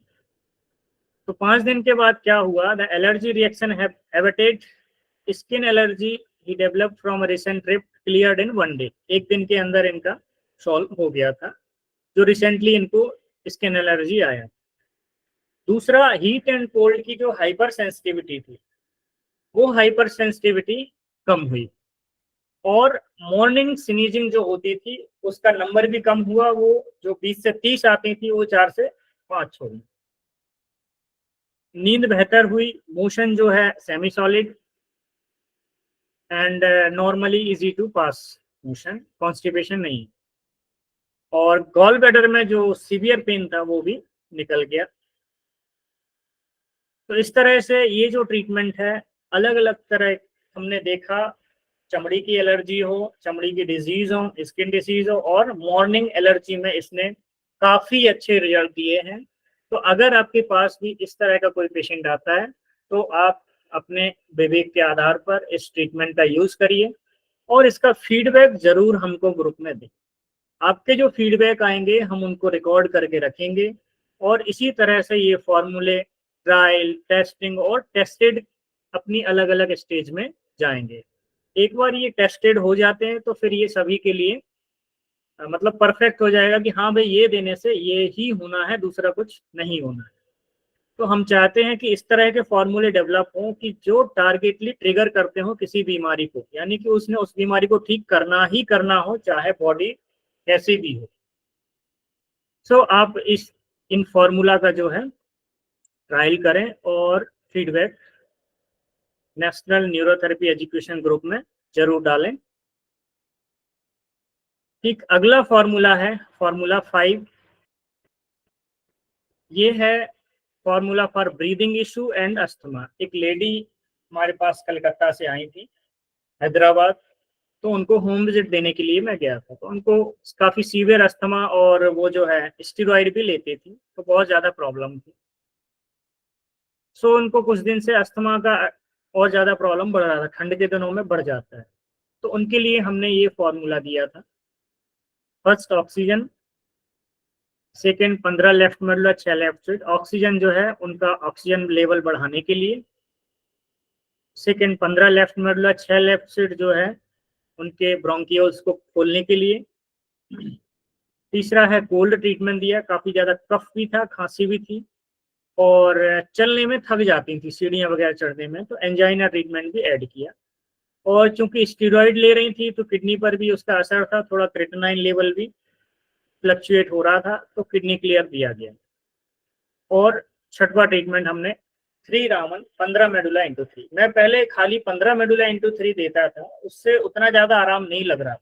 तो 5 दिन के बाद क्या हुआ? The allergy reaction have abated, skin allergy he developed from a recent trip cleared in 1 day. एक दिन के अंदर इनका सॉल्व हो गया था, जो रिसेंटली इनको स्किन एलर्जी आया। दूसरा, हीट एंड कोल्ड की जो हाइपर सेंसिटिविटी थी वो हाइपर सेंसिटिविटी कम हुई, और मॉर्निंग स्नीजिंग जो होती थी उसका नंबर भी कम हुआ। वो जो 20 से 30 आती थी वो 4 से 5 हो गई। नींद बेहतर हुई, मोशन जो है semi solid and normally easy to pass motion, constipation नहीं। और गॉल ब्लैडर में जो सीवियर पेन था वो भी निकल गया। तो इस तरह से ये जो ट्रीटमेंट है, अलग अलग तरह हमने देखा, चमड़ी की एलर्जी हो, चमड़ी की डिजीज हो, स्किन डिजीज हो, और मॉर्निंग एलर्जी में इसने काफी अच्छे रिजल्ट दिए हैं। तो अगर आपके पास भी इस तरह का कोई पेशेंट आता है तो आप अपने विवेक के आधार पर इस ट्रीटमेंट का यूज करिए और इसका फीडबैक जरूर हमको ग्रुप में दें। आपके जो फीडबैक आएंगे हम उनको रिकॉर्ड करके रखेंगे और इसी तरह से ये फॉर्मूले ट्रायल, टेस्टिंग और टेस्टेड अपनी अलग अलग स्टेज में जाएंगे। एक बार ये टेस्टेड हो जाते हैं तो फिर ये सभी के लिए मतलब परफेक्ट हो जाएगा कि हाँ भाई ये देने से ये ही होना है, दूसरा कुछ नहीं होना है। तो हम चाहते हैं कि इस तरह के फॉर्मूले डेवलप हों कि जो टारगेटली ट्रिगर करते हो किसी बीमारी को, यानी कि उसने उस बीमारी को ठीक करना ही करना हो, चाहे बॉडी कैसी भी हो। सो आप इन फॉर्मूला का जो है ट्रायल करें और feedback national neurotherapy education group में जरूर डालें। ठीक, अगला फॉर्मूला है फॉर्मूला 5। ये है formula for breathing issue and asthma. एक लेडी हमारे पास कलकत्ता से आई थी, हैदराबाद, तो उनको होम विजिट देने के लिए मैं गया था। तो उनको काफी सीवियर अस्थमा और वो जो है स्टेरॉइड भी लेती थी, तो बहुत ज्यादा प्रॉब्लम थी। सो उनको कुछ दिन से अस्थमा का और ज्यादा प्रॉब्लम बढ़ रहा था, ठंड के दिनों में बढ़ जाता है। तो उनके लिए हमने ये फॉर्मूला दिया था। First oxygen, second 15 left medulla 6 left side. Oxygen जो है उनका ऑक्सीजन लेवल बढ़ाने के लिए। Second 15 left medulla 6 left side जो है उनके ब्रोंकियोल्स को खोलने के लिए। तीसरा है कोल्ड ट्रीटमेंट दिया, काफी ज्यादा कफ भी था, खांसी भी थी और चलने में थक जाती थी सीढ़ियां वगैरह चढ़ने में, तो एंजाइना ट्रीटमेंट भी ऐड किया। और चूंकि स्टीरॉइड ले रही थी तो किडनी पर भी उसका असर था, थोड़ा क्रिएटिनिन लेवल भी फ्लक्चुएट हो रहा था, तो किडनी क्लियर दिया गया। और छठवां ट्रीटमेंट हमने 3 रामन 15 मेडुला इंटू 3। मैं पहले खाली 15 मेडुला इंटू 3 देता था, उससे उतना ज्यादा आराम नहीं लग रहा था।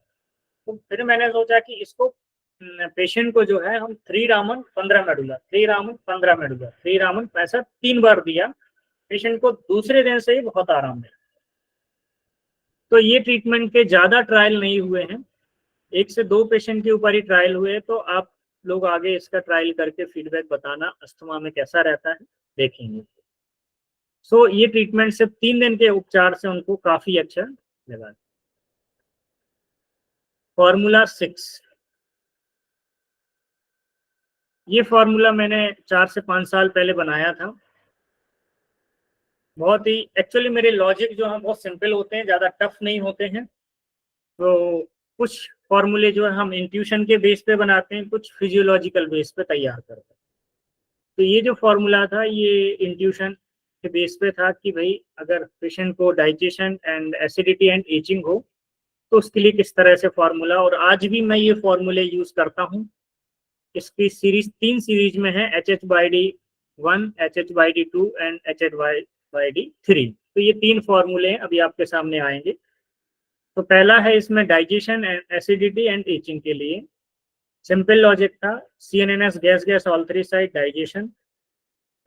तो फिर मैंने सोचा कि इसको पेशेंट को जो है हम 3 रामन 15 मेडुला, 3 रामन 15 मेडुला, 3 रामन, ऐसा 3 बार दिया। पेशेंट को दूसरे दिन से ही बहुत आराम मिला। तो ये ट्रीटमेंट के ज्यादा ट्रायल नहीं हुए हैं, 1 से 2 पेशेंट के ऊपर ही ट्रायल हुए। तो आप लोग आगे इसका ट्रायल करके फीडबैक बताना अस्थमा में कैसा रहता है, देखेंगे। सो ये ट्रीटमेंट सिर्फ 3 दिन के उपचार से उनको काफी अच्छा लगा। फॉर्मूला 6, ये फॉर्मूला मैंने 4 से 5 साल पहले बनाया था। बहुत ही एक्चुअली मेरे लॉजिक जो है बहुत सिंपल होते हैं, ज़्यादा टफ नहीं होते हैं। तो कुछ फॉर्मूले जो है हम इंट्यूशन के बेस पे बनाते हैं, कुछ फिजियोलॉजिकल बेस पे तैयार करते हैं। तो ये जो फॉर्मूला था ये इंट्यूशन के बेस पे था कि भाई अगर पेशेंट को digestion and acidity and etching हो तो उसके लिए किस तरह से फॉर्मूला। और आज भी मैं ये फॉर्मूले यूज करता हूँ। इसकी सीरीज 3 सीरीज में है, HH/D1, HH/D2 एंड HH/D3। तो ये 3 फॉर्मूले अभी आपके सामने आएंगे। तो पहला है इसमें digestion and acidity and etching के लिए सिंपल लॉजिक था, CNNS gas gas all 3 side digestion,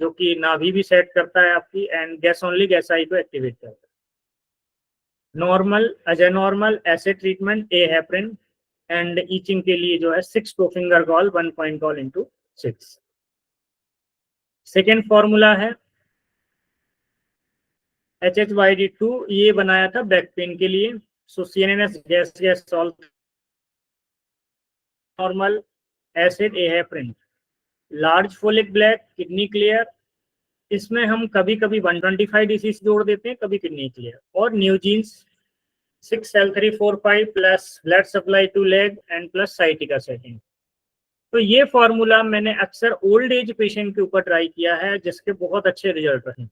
जो कि नाभि भी सेट करता है आपकी, एंड गैस ओनली गैसाई को एक्टिवेट करता है। नॉर्मल एजेनॉर्मल acid treatment A heparin and itching के लिए जो है 6 to finger gall 1 point gall into 6। Second formula है HH/D2, ये बनाया था बैक पेन के लिए। So CNNS gas gas solve normal acid A heparin, large folic black kidney clear. इसमें हम कभी कभी 125 डिसीज जोड़ देते हैं, कभी किडनी क्लियर। और न्यूजीन्स 6L345 plus blood supply to leg and plus sciatica setting. तो ये फॉर्मूला मैंने अक्सर ओल्ड एज पेशेंट के ऊपर ट्राई किया है, जिसके बहुत अच्छे रिजल्ट रहे।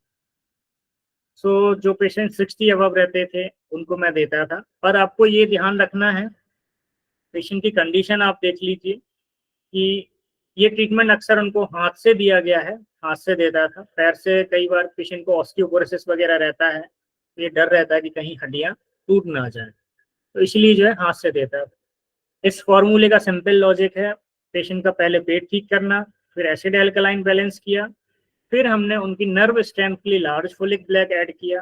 सो जो पेशेंट 60 अबव रहते थे उनको मैं देता था। पर आपको ये ध्यान रखना है, पेशेंट की कंडीशन आप देख लीजिए कि ये ट्रीटमेंट अक्सर उनको हाथ से दिया गया है, हाथ से देता था। पैर से कई बार पेशेंट को ऑस्टियोपोरोसिस वगैरह रहता है, ये डर रहता है कि कहीं हड्डियां टूट ना जाए, तो इसलिए जो है हाथ से देता था। इस फॉर्मूले का सिंपल लॉजिक है, पेशेंट का पहले पेट ठीक करना, फिर एसिड एल्कलाइन बैलेंस किया, फिर हमने उनकी नर्व स्ट्रेंथ के लिए लार्ज फोलिक ब्लैक ऐड किया,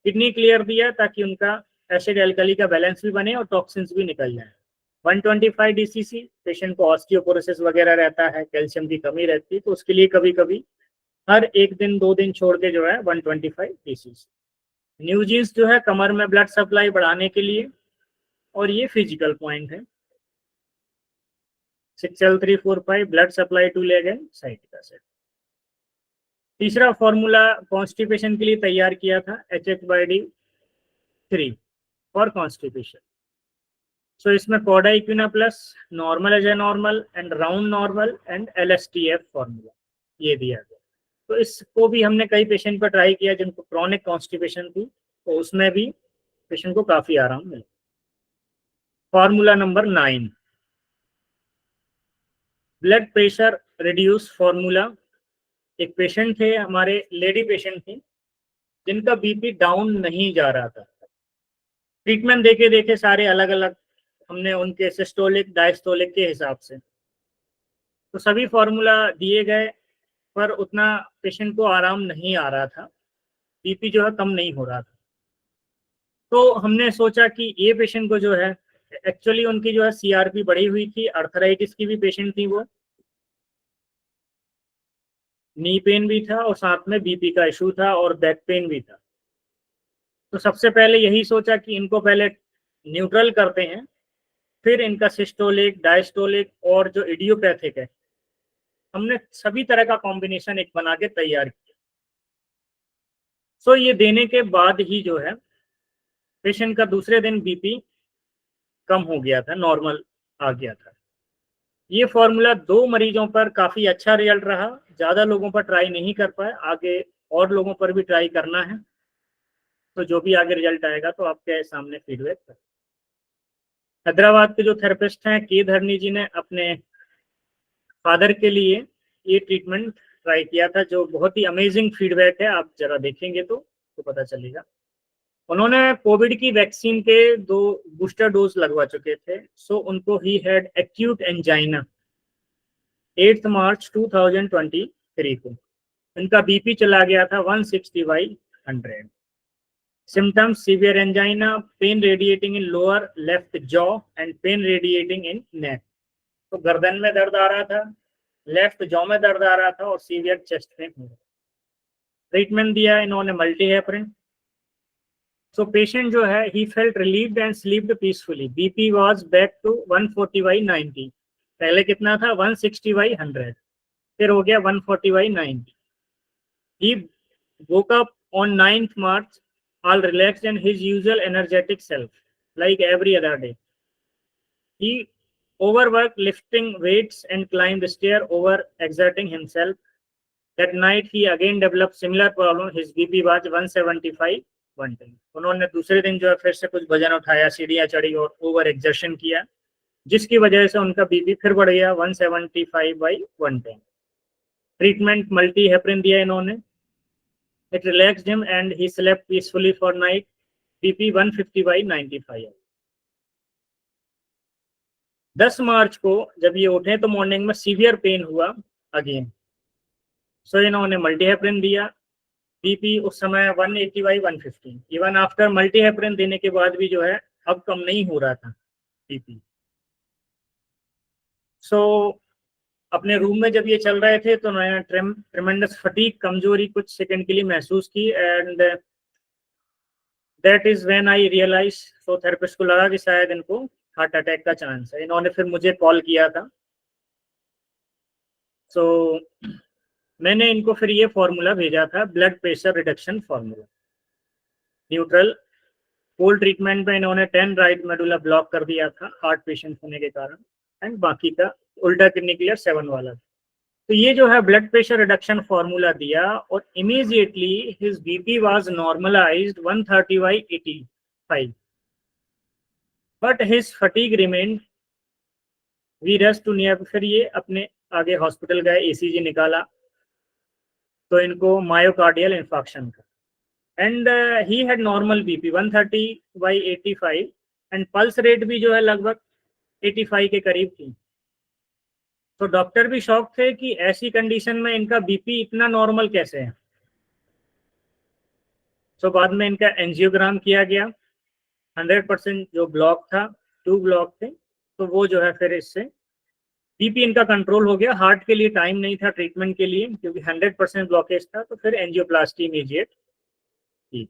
किडनी क्लियर दिया ताकि उनका एसिड एल्कली का बैलेंस भी बने और टॉक्सिन्स भी निकल जाए। 125 DCC, पेशेंट को ऑस्टियोपोरोसिस वगैरह रहता है, कैल्शियम की कमी रहती है, तो उसके लिए कभी कभी हर 1 दिन 2 दिन छोड़ के जो है 125 DCC। न्यूजीन्स जो है कमर में ब्लड सप्लाई बढ़ाने के लिए, और ये फिजिकल पॉइंट है 6L345 blood supply to leg and sciatic acid. तीसरा फॉर्मूला कॉन्स्टिपेशन के लिए तैयार किया था HH/D3 फॉर कॉन्स्टिपेशन। सो इसमें cauda equina plus normal as a normal and round normal and LSTF formula ये दिया गया। तो इसको भी हमने कई पेशेंट पर ट्राई किया जिनको क्रॉनिक कॉन्स्टिपेशन थी, तो उसमें भी पेशेंट को काफी आराम मिला। Formula number 9 blood pressure reduce formula. एक पेशेंट थे हमारे, लेडी पेशेंट थी, जिनका बीपी डाउन नहीं जा रहा था। ट्रीटमेंट देखे देखे सारे अलग अलग हमने उनके सिस्टोलिक डायस्टोलिक के हिसाब से, तो सभी फॉर्मूला दिए गए, पर उतना पेशेंट को आराम नहीं आ रहा था, बीपी जो है कम नहीं हो रहा था। तो हमने सोचा कि ये पेशेंट को जो है, एक्चुअली उनकी जो है CRP बढ़ी हुई थी, अर्थराइटिस की भी पेशेंट थी, वो नी पेन भी था और साथ में बीपी का इशू था और बैक पेन भी था। तो सबसे पहले यही सोचा कि इनको पहले न्यूट्रल करते हैं, फिर इनका सिस्टोलिक डायस्टोलिक और जो इडियोपैथिक है, हमने सभी तरह का कॉम्बिनेशन एक बना के तैयार किया। सो ये देने के बाद ही जो है पेशेंट का दूसरे दिन बीपी कम हो गया था, नॉर्मल आ गया था। ये फॉर्मूला 2 मरीजों पर काफी अच्छा रिजल्ट रहा, ज्यादा लोगों पर ट्राई नहीं कर पाए, आगे और लोगों पर भी ट्राई करना है, तो जो भी आगे रिजल्ट आएगा तो आपके सामने फीडबैक कर। हैदराबाद के जो थेरेपिस्ट हैं के धरनी जी ने अपने फादर के लिए ये ट्रीटमेंट ट्राई किया था, जो बहुत ही अमेजिंग फीडबैक है, आप जरा देखेंगे तो पता चलेगा। उन्होंने कोविड की वैक्सीन के 2 बूस्टर डोज लगवा चुके थे, सो उनको ही हैड एक्यूट एंजाइना 8 मार्च 2023 को। इनका बीपी चला गया था 160/100। Symptoms: severe angina, pain radiating in lower left jaw and pain radiating in neck. तो गर्दन में दर्द आ रहा था, लेफ्ट जॉ में दर्द आ रहा था और सीवियर चेस्ट पेन हो रहा। ट्रीटमेंट दिया इन्होंने मल्टी हेपरिन। सो पेशेंट जो है he felt relieved and slept peacefully. BP was back to 140/90। पहले कितना था 160/100, फिर हो गया 140/90। He woke up on 9th March, all relaxed and his usual energetic self, like every other day. He overworked lifting weights and climbed the stair over exerting himself. That night he again developed similar problem. His BP was 175/110. उन्होंने दूसरे दिन जो है फिर से कुछ वजन उठाया, सीढ़ियां चढ़ी और ओवर एक्सर्शन किया, जिसकी वजह से उनका बीपी फिर बढ़ गया 175/110। ट्रीटमेंट मल्टी हेपरिन दिया इन्होंने। It relaxed him and he slept peacefully for night. BP 150/95। 10 मार्च को जब ये उठे तो मॉर्निंग में सीवियर पेन हुआ अगेन। सो इन्होंने मल्टी हेपरिन दिया। बीपी उस समय 180/150। इवन आफ्टर मल्टी हेपरिन देने के बाद भी जो है अब कम नहीं हो रहा था बीपी। सो अपने रूम में जब ये चल रहे थे तो उन्होंने ट्रेमेंडस फटीग, कमजोरी कुछ सेकंड के लिए महसूस की, and that is when I realize. तो थेरेपिस्ट को लगा कि शायद इनको हार्ट अटैक का चांस है। इन्होंने फिर मुझे कॉल किया था। सो मैंने इनको फिर ये फॉर्मूला भेजा था, blood pressure reduction formula. Neutral cold treatment में इन्होंने 10 राइट मेडुला ब्लॉक कर दिया था हार्ट पेशेंट होने के कारण, एंड बाकी का उल्टा किडनी क्लियर 7 वाला। तो ये जो है ब्लड प्रेशर रिडक्शन फॉर्मूला दिया और immediately his BP was normalized 130/85, but his fatigue remained. We rush to near. फिर ये अपने आगे हॉस्पिटल गए, ECG निकाला तो इनको मायोकार्डियल इंफाक्शन था, and he had normal BP 130/85 and pulse rate भी जो है लगभग 85 के करीब थी। तो डॉक्टर भी शॉक थे कि ऐसी कंडीशन में इनका बीपी इतना नॉर्मल कैसे है। तो बाद में इनका एंजियोग्राम किया गया, 100% जो ब्लॉक था, 2 ब्लॉक थे, तो वो जो है फिर इससे बीपी इनका कंट्रोल हो गया। हार्ट के लिए टाइम नहीं था ट्रीटमेंट के लिए क्योंकि 100% ब्लॉकेज था, तो फिर एंजियोप्लास्टी इमीडिएट की।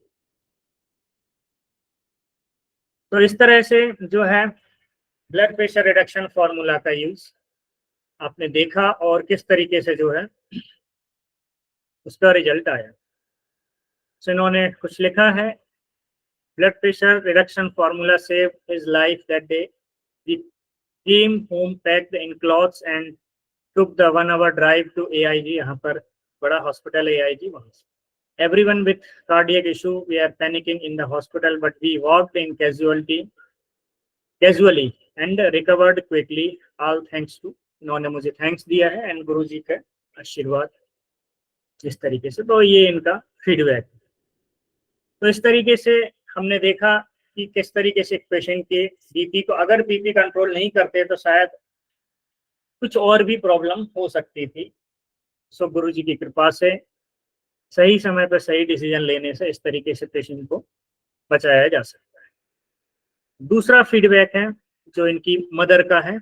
तो इस तरह से जो है ब्लड प्रेशर रिडक्शन फॉर्मूला का यूज आपने देखा और किस तरीके से जो है उसका रिजल्ट आया। तो इन्होंने कुछ लिखा है, blood pressure reduction formula saved his life that day. He came home packed in clothes and took the 1 hour drive to AIG. यहाँ पर बड़ा हॉस्पिटल AIG वहाँ से। Everyone with cardiac issue, we are panicking in the hospital, but we walked in casually and recovered quickly. All thanks to, इन्होंने मुझे थैंक्स दिया है एंड गुरु जी का आशीर्वाद। इस तरीके से तो ये इनका फीडबैक। तो इस तरीके से हमने देखा कि किस तरीके से एक पेशेंट के बीपी को, अगर बीपी कंट्रोल नहीं करते तो शायद कुछ और भी प्रॉब्लम हो सकती थी। सो गुरु जी की कृपा से सही समय पर सही डिसीजन लेने से इस तरीके से पेशेंट को बचाया जा सकता है। दूसरा फीडबैक है जो इनकी मदर का है,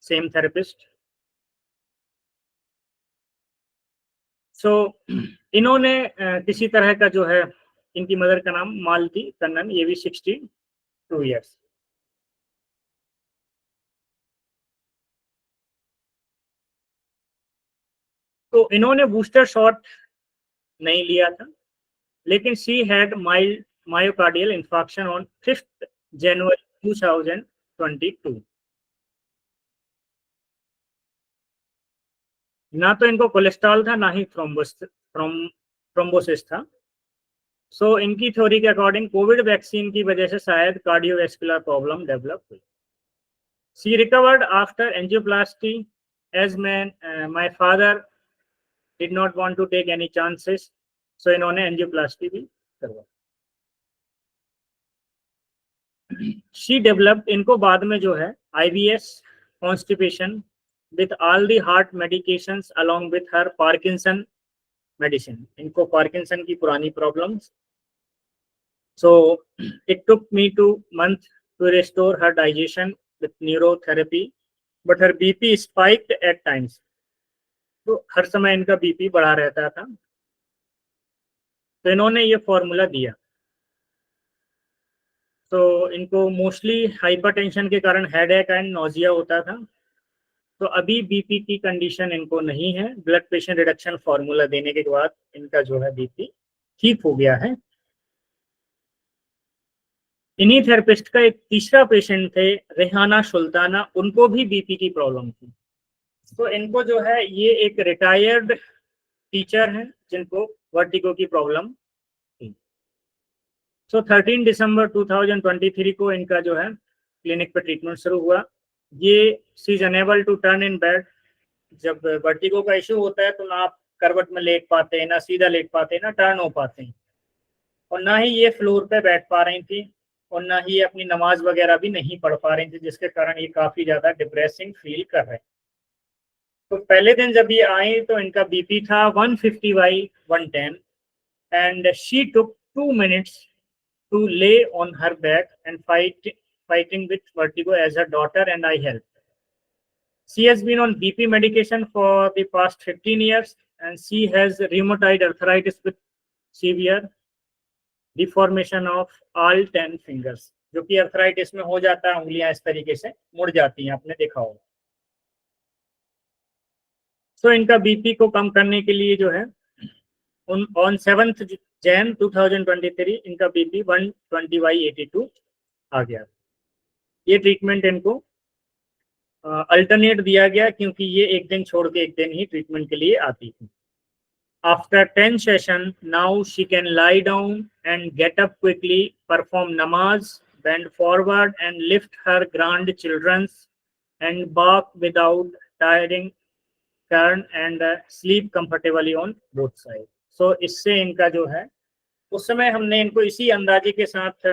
सेम थेरेपिस्ट। सो इन्होंने किसी तरह का जो है, इनकी मदर का नाम मालती कन्नन, ये भी 62 ईयर्स। तो इन्होंने बूस्टर शॉट नहीं लिया था, लेकिन she had mild myocardial infarction on 5 जनवरी 2022। ना तो इनको कोलेस्ट्रॉल था, ना ही थ्रोम्बोसिस था। सो इनकी थ्योरी के अकॉर्डिंग कोविड वैक्सीन की वजह से शायद कार्डियोवैस्कुलर प्रॉब्लम डेवलप हुई। She recovered after angioplasty as my father did not want to take any chances. So इन्होंने एंजियोप्लास्टी भी करवाई। शी डेवलप्ड, इनको बाद में जो है IBS, constipation with all the heart medications along with her Parkinson medicine. इनको पार्किंसन की पुरानी problems. So it took me 2 months to restore her digestion with neurotherapy, but her BP spiked at times. तो हर समय इनका बीपी बढ़ा रहता था। तो इन्होंने ये फॉर्मूला दिया। तो इनको मोस्टली हाइपरटेंशन के कारण हेडेक एंड नोजिया होता था। तो अभी बीपी की कंडीशन इनको नहीं है। ब्लड प्रेशर रिडक्शन फॉर्मूला देने के बाद इनका जो है बीपी ठीक हो गया है। इन्हीं थेरेपिस्ट का एक तीसरा पेशेंट थे, रेहाना सुल्ताना, उनको भी बीपी की प्रॉब्लम थी। तो इनको जो है, ये एक रिटायर्ड टीचर हैं जिनको वर्टिगो की प्रॉब्लम थी। सो 13 दिसंबर 2023 को इनका जो है क्लिनिक पे ट्रीटमेंट शुरू हुआ। ये she is unable to turn in bed. जब वर्टिगो का इशू होता है तो ना आप करवट में लेट पाते हैं, ना सीधा लेट पाते हैं, ना टर्न हो पाते हैं, और ना ही ये फ्लोर पे बैठ पा रही थी, और ना ही ये अपनी नमाज वगैरह भी नहीं पढ़ पा रही थी, जिसके कारण ये काफी ज्यादा डिप्रेसिंग फील कर रहे हैं। तो पहले दिन जब ये आई तो इनका बीपी था 150/110 and she took 2 minutes to lay on her back and fighting with vertigo as her daughter and I helped. She has been on BP medication for the past 15 years and she has rheumatoid arthritis with severe deformation of all 10 fingers, जो कि अर्थराइटिस में हो जाता है, उंगलियां इस तरीके से मुड़ जाती हैं, आपने देखा होगा। तो इनका बीपी को कम करने के लिए जो है ऑन 7 Jan 2023 इनका बीपी 120/82 आ गया। ये ट्रीटमेंट इनको अल्टरनेट दिया गया क्योंकि ये एक दिन छोड़ के एक दिन ही ट्रीटमेंट के लिए आती थी। After 10 sessions, now she can lie down and get up quickly, perform namaz, bend forward and lift her grandchildren's and bark without tiring turn and sleep comfortably on both sides. So इससे इनका जो है, उस समय हमने इनको इसी अंदाजे के साथ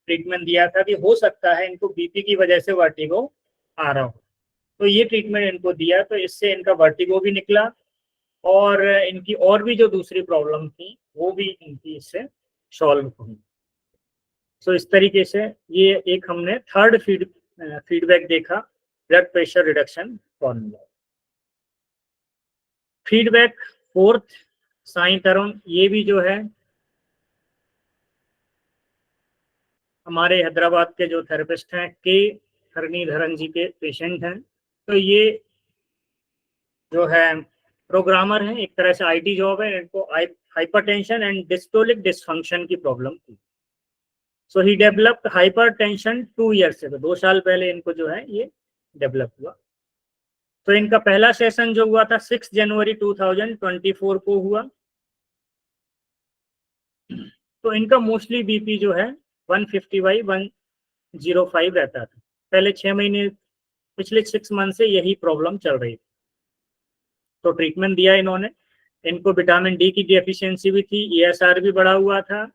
ट्रीटमेंट दिया था कि हो सकता है इनको बीपी की वजह से वर्टिगो आ रहा हो। तो ये ट्रीटमेंट इनको दिया, तो इससे इनका वर्टिगो भी निकला और इनकी और भी जो दूसरी प्रॉब्लम थी वो भी इनकी इससे सॉल्व हुई। सो इस तरीके से ये एक हमने थर्ड फीडबैक देखा, blood pressure reduction formula. Feedback fourth, Sai Tarun, ये भी जो है हमारे हैदराबाद के जो थेरेपिस्ट हैं के हरनीधरन जी के पेशेंट हैं। तो ये जो है प्रोग्रामर हैं, एक तरह से आईटी जॉब है, इनको हाइपरटेंशन एंड डिस्टोलिक डिसफंक्शन की प्रॉब्लम थी। सो ही डेवलप्ड हाइपरटेंशन 2 ईयर्स से, तो 2 साल पहले इनको जो है ये डेवलप हुआ। तो इनका पहला सेशन जो हुआ था 6 जनवरी 2024 को हुआ। तो इनका मोस्टली बीपी जो है 150/105 रहता था। पहले 6 महीने, पिछले 6 मंथ से यही प्रॉब्लम चल रही थी। तो ट्रीटमेंट दिया इन्होंने। इनको विटामिन डी की डेफिशिएंसी भी थी, ईएसआर भी बढ़ा हुआ था,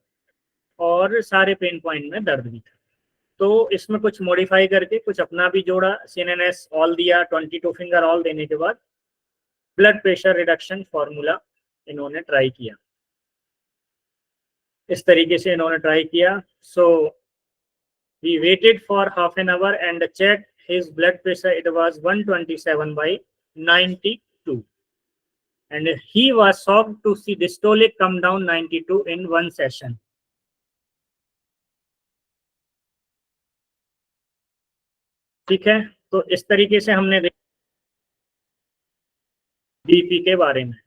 और सारे पेन पॉइंट में दर्द भी था। तो इसमें कुछ मॉडिफाई करके कुछ अपना भी जोड़ा, सीएनएस ऑल दिया, 22 फिंगर ऑल देने के बाद ब्लड प्रेशर रिडक्शन फॉर्मूला इन्होंने ट्राई किया। इस तरीके से इन्होंने ट्राई किया। So we waited for half an hour and check his blood pressure, it was 127/92, and he was shocked to see systolic come down 92 in one session. ठीक है, तो इस तरीके से हमने बीपी के बारे में।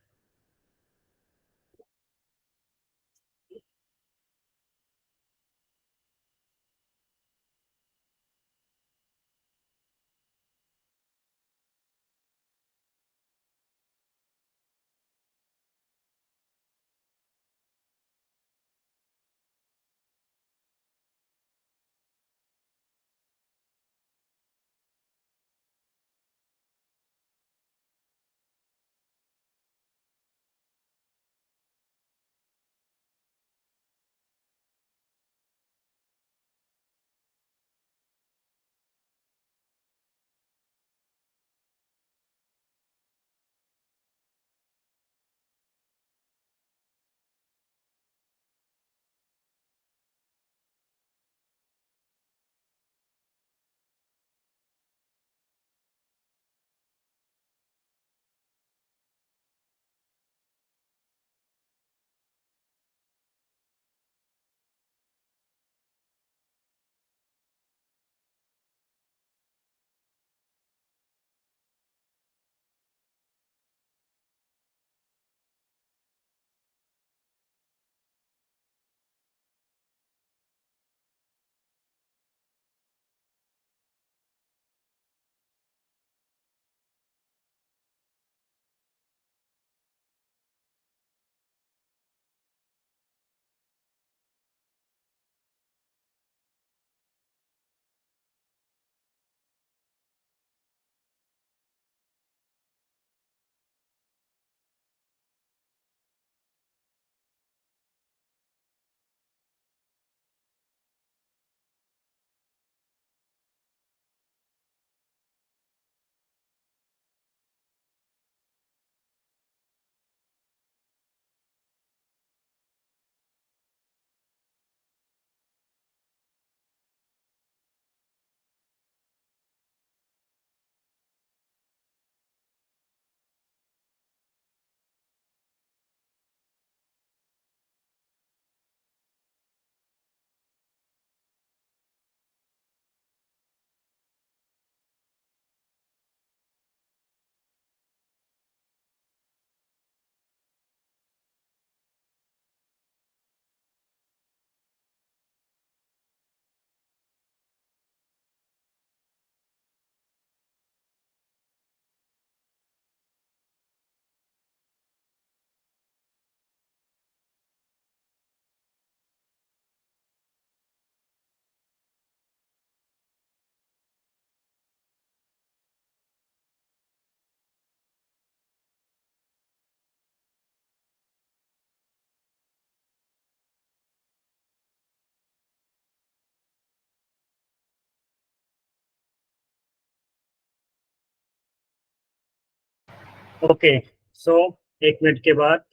ओके, सो 1 मिनट के बाद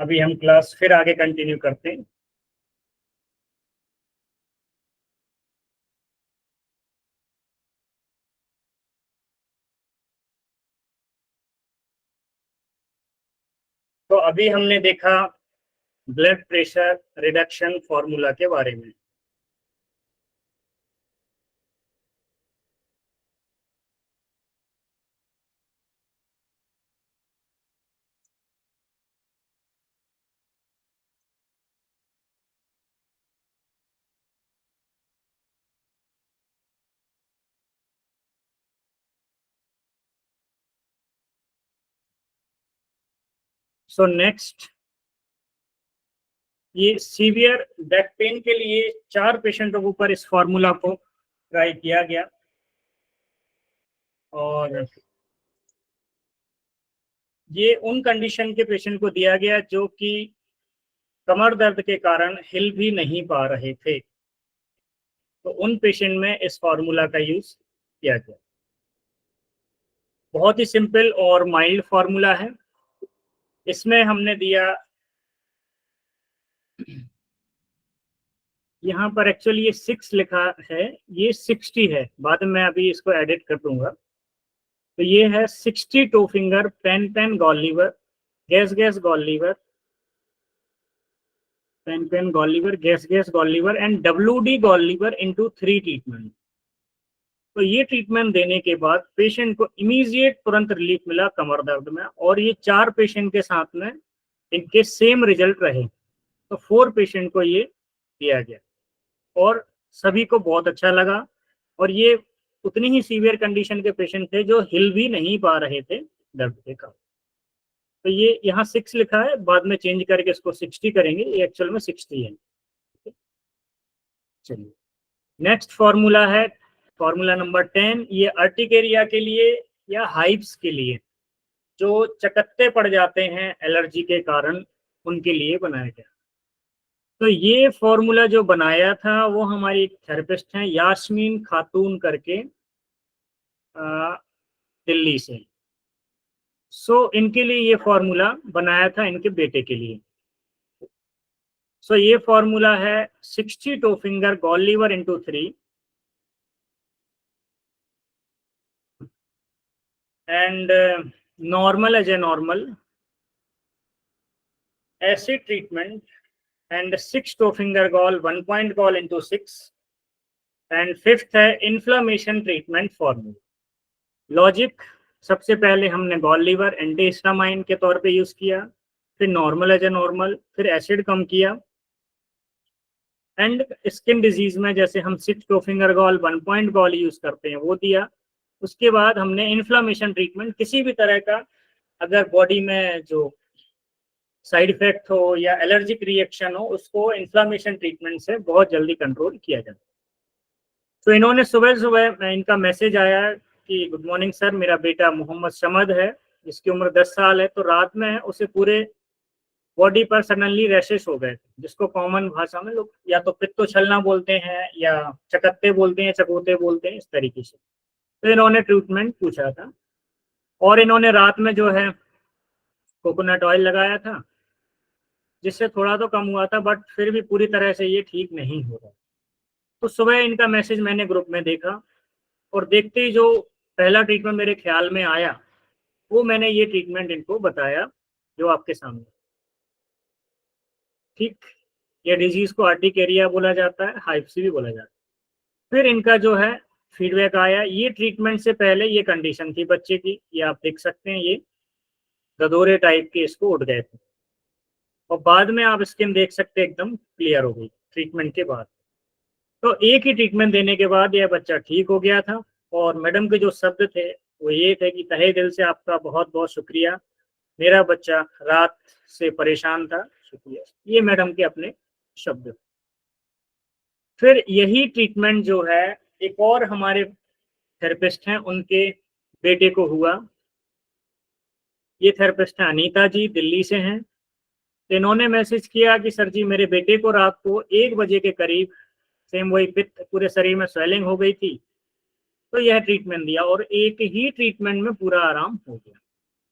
अभी हम क्लास फिर आगे कंटिन्यू करते हैं। तो अभी हमने देखा ब्लड प्रेशर रिडक्शन फॉर्मूला के बारे में। सो नेक्स्ट, ये सीवियर बैक पेन के लिए 4 पेशेंटों के ऊपर इस फॉर्मूला को ट्राई किया गया और ये उन कंडीशन के पेशेंट को दिया गया जो कि कमर दर्द के कारण हिल भी नहीं पा रहे थे। तो उन पेशेंट में इस फॉर्मूला का यूज किया गया। बहुत ही सिंपल और माइल्ड फॉर्मूला है। इसमें हमने दिया, यहाँ पर एक्चुअली ये 6 लिखा है, ये 60 है, बाद में मैं अभी इसको एडिट कर दूंगा। तो ये है 60 toe finger pain pain gall liver, gas gas gall liver, pain pain gall liver, gas gas gall liver and WD gall liver into 3 treatment. तो ये ट्रीटमेंट देने के बाद पेशेंट को इमीडिएट तुरंत रिलीफ मिला कमर दर्द में, और ये 4 पेशेंट के साथ में इनके सेम रिजल्ट रहे। तो 4 पेशेंट को ये दिया गया और सभी को बहुत अच्छा लगा। और ये उतनी ही सीवियर कंडीशन के पेशेंट थे जो हिल भी नहीं पा रहे थे दर्द के कारण। तो ये यहाँ 6 लिखा है, बाद में चेंज करके इसको 60 करेंगे, ये एक्चुअल में 60 है। चलिए नेक्स्ट फॉर्मूला है फॉर्मूला नंबर 10। ये अर्टिकेरिया के लिए या हाइव्स के लिए, जो चकत्ते पड़ जाते हैं एलर्जी के कारण, उनके लिए बनाया गया। तो ये फॉर्मूला जो बनाया था वो हमारी एक थेरेपिस्ट हैं यास्मीन खातून करके, दिल्ली से। इनके लिए ये फॉर्मूला बनाया था इनके बेटे के लिए। ये फॉर्मूला है 60 toe finger gall liver into 3 and normal as a normal acid treatment and 6 to finger gall 1 point gall into 6 and 5th है इन्फ्लामेशन ट्रीटमेंट फॉर्मूला। लॉजिक, सबसे पहले हमने गॉल लीवर एंटीहिस्टामाइन के तौर पे यूज किया, फिर नॉर्मल एज ए नॉर्मल, फिर एसिड कम किया, एंड स्किन डिजीज में जैसे हम 6 to finger gall 1 point gall use करते हैं वो दिया। उसके बाद हमने इन्फ्लामेशन ट्रीटमेंट, किसी भी तरह का अगर बॉडी में जो साइड इफेक्ट हो या एलर्जिक रिएक्शन हो, उसको इन्फ्लामेशन ट्रीटमेंट से बहुत जल्दी कंट्रोल किया जाता है। तो इन्होंने सुबह सुबह इनका मैसेज आया कि गुड मॉर्निंग सर, मेरा बेटा मोहम्मद शमद है जिसकी उम्र 10 साल है, तो रात में उसे पूरे बॉडी पर सडनली रैशेस हो गए, जिसको कॉमन भाषा में लोग या तो पित्तो छलना बोलते हैं या चकत्ते बोलते हैं, चकोते बोलते हैं, इस तरीके से। तो इन्होंने ट्रीटमेंट पूछा था और इन्होंने रात में जो है कोकोनट ऑयल लगाया था, जिससे थोड़ा तो कम हुआ था, बट फिर भी पूरी तरह से ये ठीक नहीं हो रहा। तो सुबह इनका मैसेज मैंने ग्रुप में देखा और देखते ही जो पहला ट्रीटमेंट मेरे ख्याल में आया वो मैंने ये ट्रीटमेंट इनको बताया जो आपके सामने। ठीक, ये डिजीज को आर्टिकेरिया बोला जाता है, हाइप्सी भी बोला जाता है। फिर इनका जो है फीडबैक आया, ये ट्रीटमेंट से पहले ये कंडीशन थी बच्चे की, ये आप देख सकते हैं, ये गदोरे टाइप के इसको उठ गए थे, और बाद में आप स्किन देख सकते हैं एकदम क्लियर हो गई ट्रीटमेंट के बाद। तो एक ही ट्रीटमेंट देने के बाद यह बच्चा ठीक हो गया था। और मैडम के जो शब्द थे वो ये थे कि तहे दिल से आपका बहुत बहुत शुक्रिया, मेरा बच्चा रात से परेशान था, शुक्रिया। ये मैडम के अपने शब्द। फिर यही ट्रीटमेंट जो है एक और हमारे थेरेपिस्ट हैं, उनके बेटे को हुआ। ये थेरेपिस्ट हैं अनीता जी, दिल्ली से हैं। तो इन्होंने मैसेज किया कि सर जी, मेरे बेटे को रात को 1 बजे के करीब सेम वही पित्त, पूरे शरीर में स्वेलिंग हो गई थी, तो यह ट्रीटमेंट दिया और एक ही ट्रीटमेंट में पूरा आराम हो गया।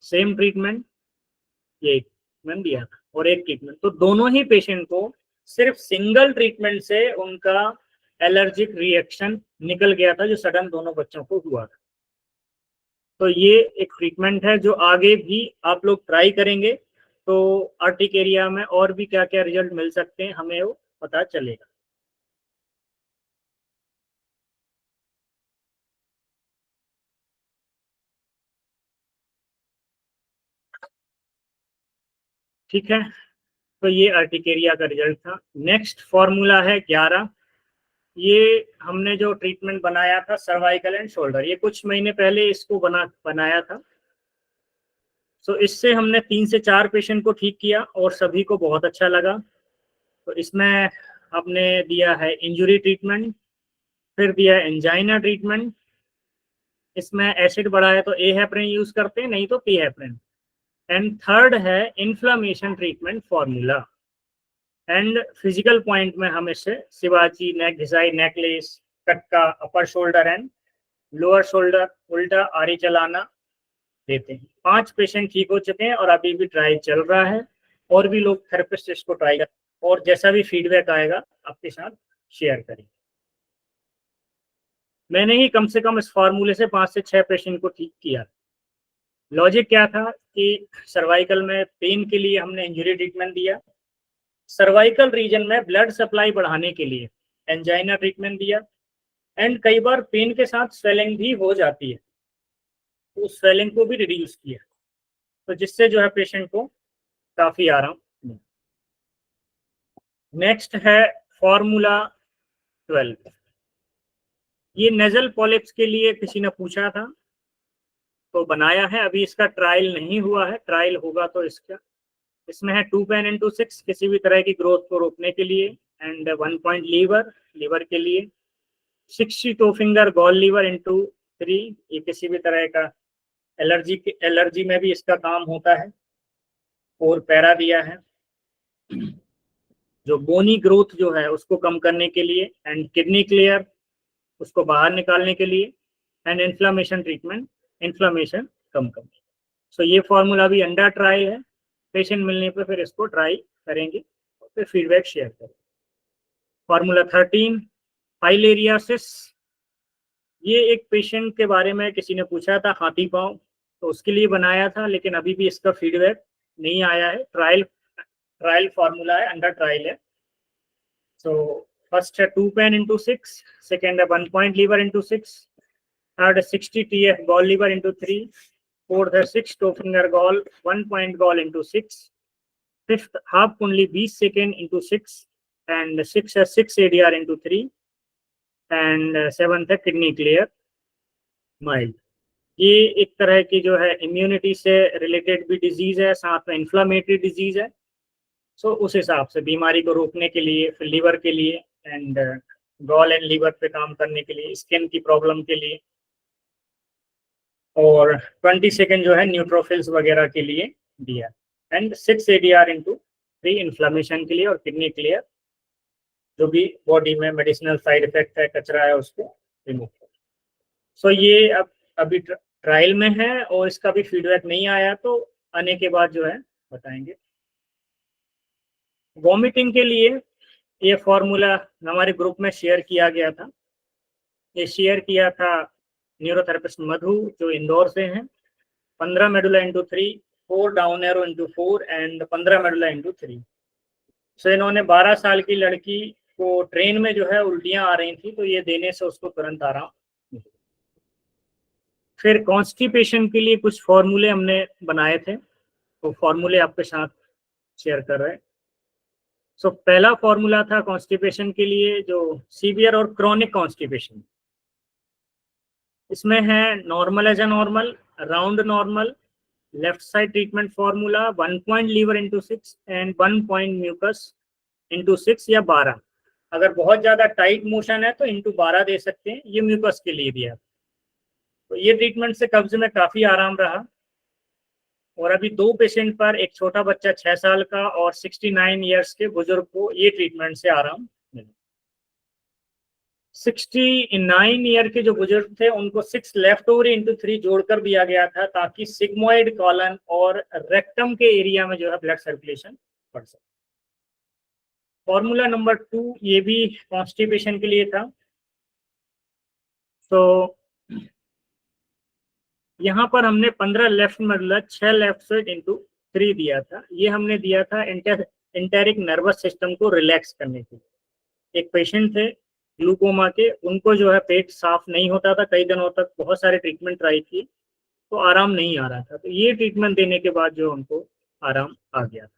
सेम ट्रीटमेंट, ये ट्रीटमेंट दिया था और एक ट्रीटमेंट, तो दोनों ही पेशेंट को सिर्फ सिंगल ट्रीटमेंट से उनका एलर्जिक रिएक्शन निकल गया था, जो सडन दोनों बच्चों को हुआ था। तो ये एक ट्रीटमेंट है जो आगे भी आप लोग ट्राई करेंगे तो आर्टिकेरिया में और भी क्या क्या रिजल्ट मिल सकते हैं हमें वो पता चलेगा। ठीक है, तो ये आर्टिकेरिया का रिजल्ट था। नेक्स्ट फॉर्मूला है 11। ये हमने जो ट्रीटमेंट बनाया था सर्वाइकल एंड शोल्डर, ये कुछ महीने पहले इसको बनाया था। सो इससे हमने 3 से 4 पेशेंट को ठीक किया और सभी को बहुत अच्छा लगा। तो इसमें आपने दिया है इंजरी ट्रीटमेंट, फिर दिया है एंजाइना ट्रीटमेंट। इसमें एसिड बढ़ा है तो ए हेपरिन यूज करते हैं, नहीं तो पी हेपरिन। एंड थर्ड है inflammation treatment formula. And physical point में हम इससे शिवाजी, नेक घिसाई, नेकलेस, कटका, upper shoulder and lower shoulder, उल्टा आरी चलाना देते हैं। 5 पेशेंट ठीक हो चुके हैं और अभी भी ट्रायल चल रहा है, और भी लोग थेरेपिस्ट इसको ट्राई कर, और जैसा भी फीडबैक आएगा आपके साथ शेयर करेंगे। मैंने ही कम से कम इस फार्मूले से 5 से 6 पेशेंट को ठीक किया। लॉजिक क्या था कि सर्वाइकल में पेन के लिए हमने इंजरी ट्रीटमेंट दिया, सर्वाइकल रीजन में ब्लड सप्लाई बढ़ाने के लिए एंजाइना ट्रीटमेंट दिया, एंड कई बार पेन के साथ स्वेलिंग भी हो जाती है, तो उस स्वेलिंग को भी रिड्यूस किया, तो जिससे जो है पेशेंट को काफी आराम मिला। नेक्स्ट है फॉर्मूला 12। ये नेजल पॉलिप्स के लिए किसी ने पूछा था तो बनाया है, अभी इसका ट्रायल नहीं हुआ है, ट्रायल होगा तो इसमें है 2 पेन into 6 किसी भी तरह की ग्रोथ को रोकने के लिए, एंड 1 पॉइंट लीवर के लिए, 60 toe finger gall liver into 3, ये किसी भी तरह का एलर्जी में भी इसका काम होता है। और पैरा दिया है जो बोनी ग्रोथ जो है उसको कम करने के लिए, एंड किडनी क्लियर उसको बाहर निकालने के लिए, एंड इन्फ्लामेशन ट्रीटमेंट, इन्फ्लामेशन कम करने। सो ये फॉर्मूला भी अंडर ट्रायल है, पेशेंट मिलने पर फिर इसको ट्राई करेंगे और फिर फीडबैक शेयर करेंगे। फॉर्मूला 13 फाइलेरियासिस, ये एक पेशेंट के बारे में किसी ने पूछा था, हाथी पांव, तो उसके लिए बनाया था, लेकिन अभी भी इसका फीडबैक नहीं आया है। ट्रायल फॉर्मूला है, अंडर ट्रायल है। सो फर्स्ट है 2 पेन into 6, सेकेंड है 1 पॉइंट लीवर into 6, थर्ड है 60 TF gall liver into 3, fourth है 6 toe finger gall 1 point gall into 6, fifth half कुंडली 20 सेकेंड into 6, एंड 6 है 6 ADR into 3, एंड 7th है किडनी क्लियर माइल्ड। ये एक तरह की जो है इम्यूनिटी से रिलेटेड भी डिजीज है, साथ में इन्फ्लामेटरी डिजीज है। सो उस हिसाब से बीमारी को रोकने के लिए, फिर लीवर के लिए, एंड गॉल एंड लीवर पे काम करने के लिए, स्किन की प्रॉब्लम के लिए, और 20 सेकेंड जो है न्यूट्रोफिल्स वगैरह के लिए दिया, एंड 6 ADR into 3 इन्फ्लामेशन के लिए, और किडनी क्लियर जो भी बॉडी में मेडिसिनल साइड इफेक्ट है, कचरा है, उसको रिमूव कर। सो ये अब अभी ट्रायल में है और इसका भी फीडबैक नहीं आया, तो आने के बाद जो है बताएंगे। वॉमिटिंग के लिए ये फॉर्मूला हमारे ग्रुप में शेयर किया गया था, ये शेयर किया था न्यूरोथेरेपिस्ट मधु जो इंदौर से हैं। 15 medulla into 3, 4 down arrow into 4, and 15 medulla into 3। सो इन्होंने 12 साल की लड़की को ट्रेन में जो है उल्टियां आ रही थी, तो ये देने से उसको तुरंत आराम मिला। फिर कॉन्स्टिपेशन के लिए कुछ फॉर्मूले हमने बनाए थे, तो फॉर्मूले आपके साथ शेयर कर रहे हैं। सो पहला फॉर्मूला था कॉन्स्टिपेशन के लिए जो सीवियर और क्रॉनिक कॉन्स्टिपेशन, इसमें है normal as a normal, round normal, left side treatment formula 1 point liver into 6, and 1 point mucus into 6 या 12। अगर बहुत ज्यादा टाइट मोशन है तो into 12 दे सकते हैं, ये म्यूकस के लिए दिया। तो ये ट्रीटमेंट से कब्ज में काफी आराम रहा, और अभी 2 पेशेंट पर, एक छोटा बच्चा 6 साल का और 69 ईयर्स के बुजुर्ग को ये ट्रीटमेंट से आराम मिला। 69 ईयर के जो बुजुर्ग थे उनको 6 लेफ्ट ओवर into 3 जोड़कर दिया गया था, ताकि सिग्मोइड कॉलन और रेक्टम के एरिया में जो है ब्लड सर्कुलेशन बढ़ सके। फॉर्मूला नंबर 2 ये भी कॉन्स्टिपेशन के लिए था। तो यहाँ पर हमने 15 left medulla, 6 left side into 3 दिया था। ये हमने दिया था एंटेरिक नर्वस सिस्टम को रिलैक्स करने के लिए। एक पेशेंट थे ग्लूकोमा के, उनको जो है पेट साफ नहीं होता था कई दिनों तक, बहुत सारे ट्रीटमेंट ट्राई किए तो आराम नहीं आ रहा था, तो ये ट्रीटमेंट देने के बाद जो उनको आराम आ गया था।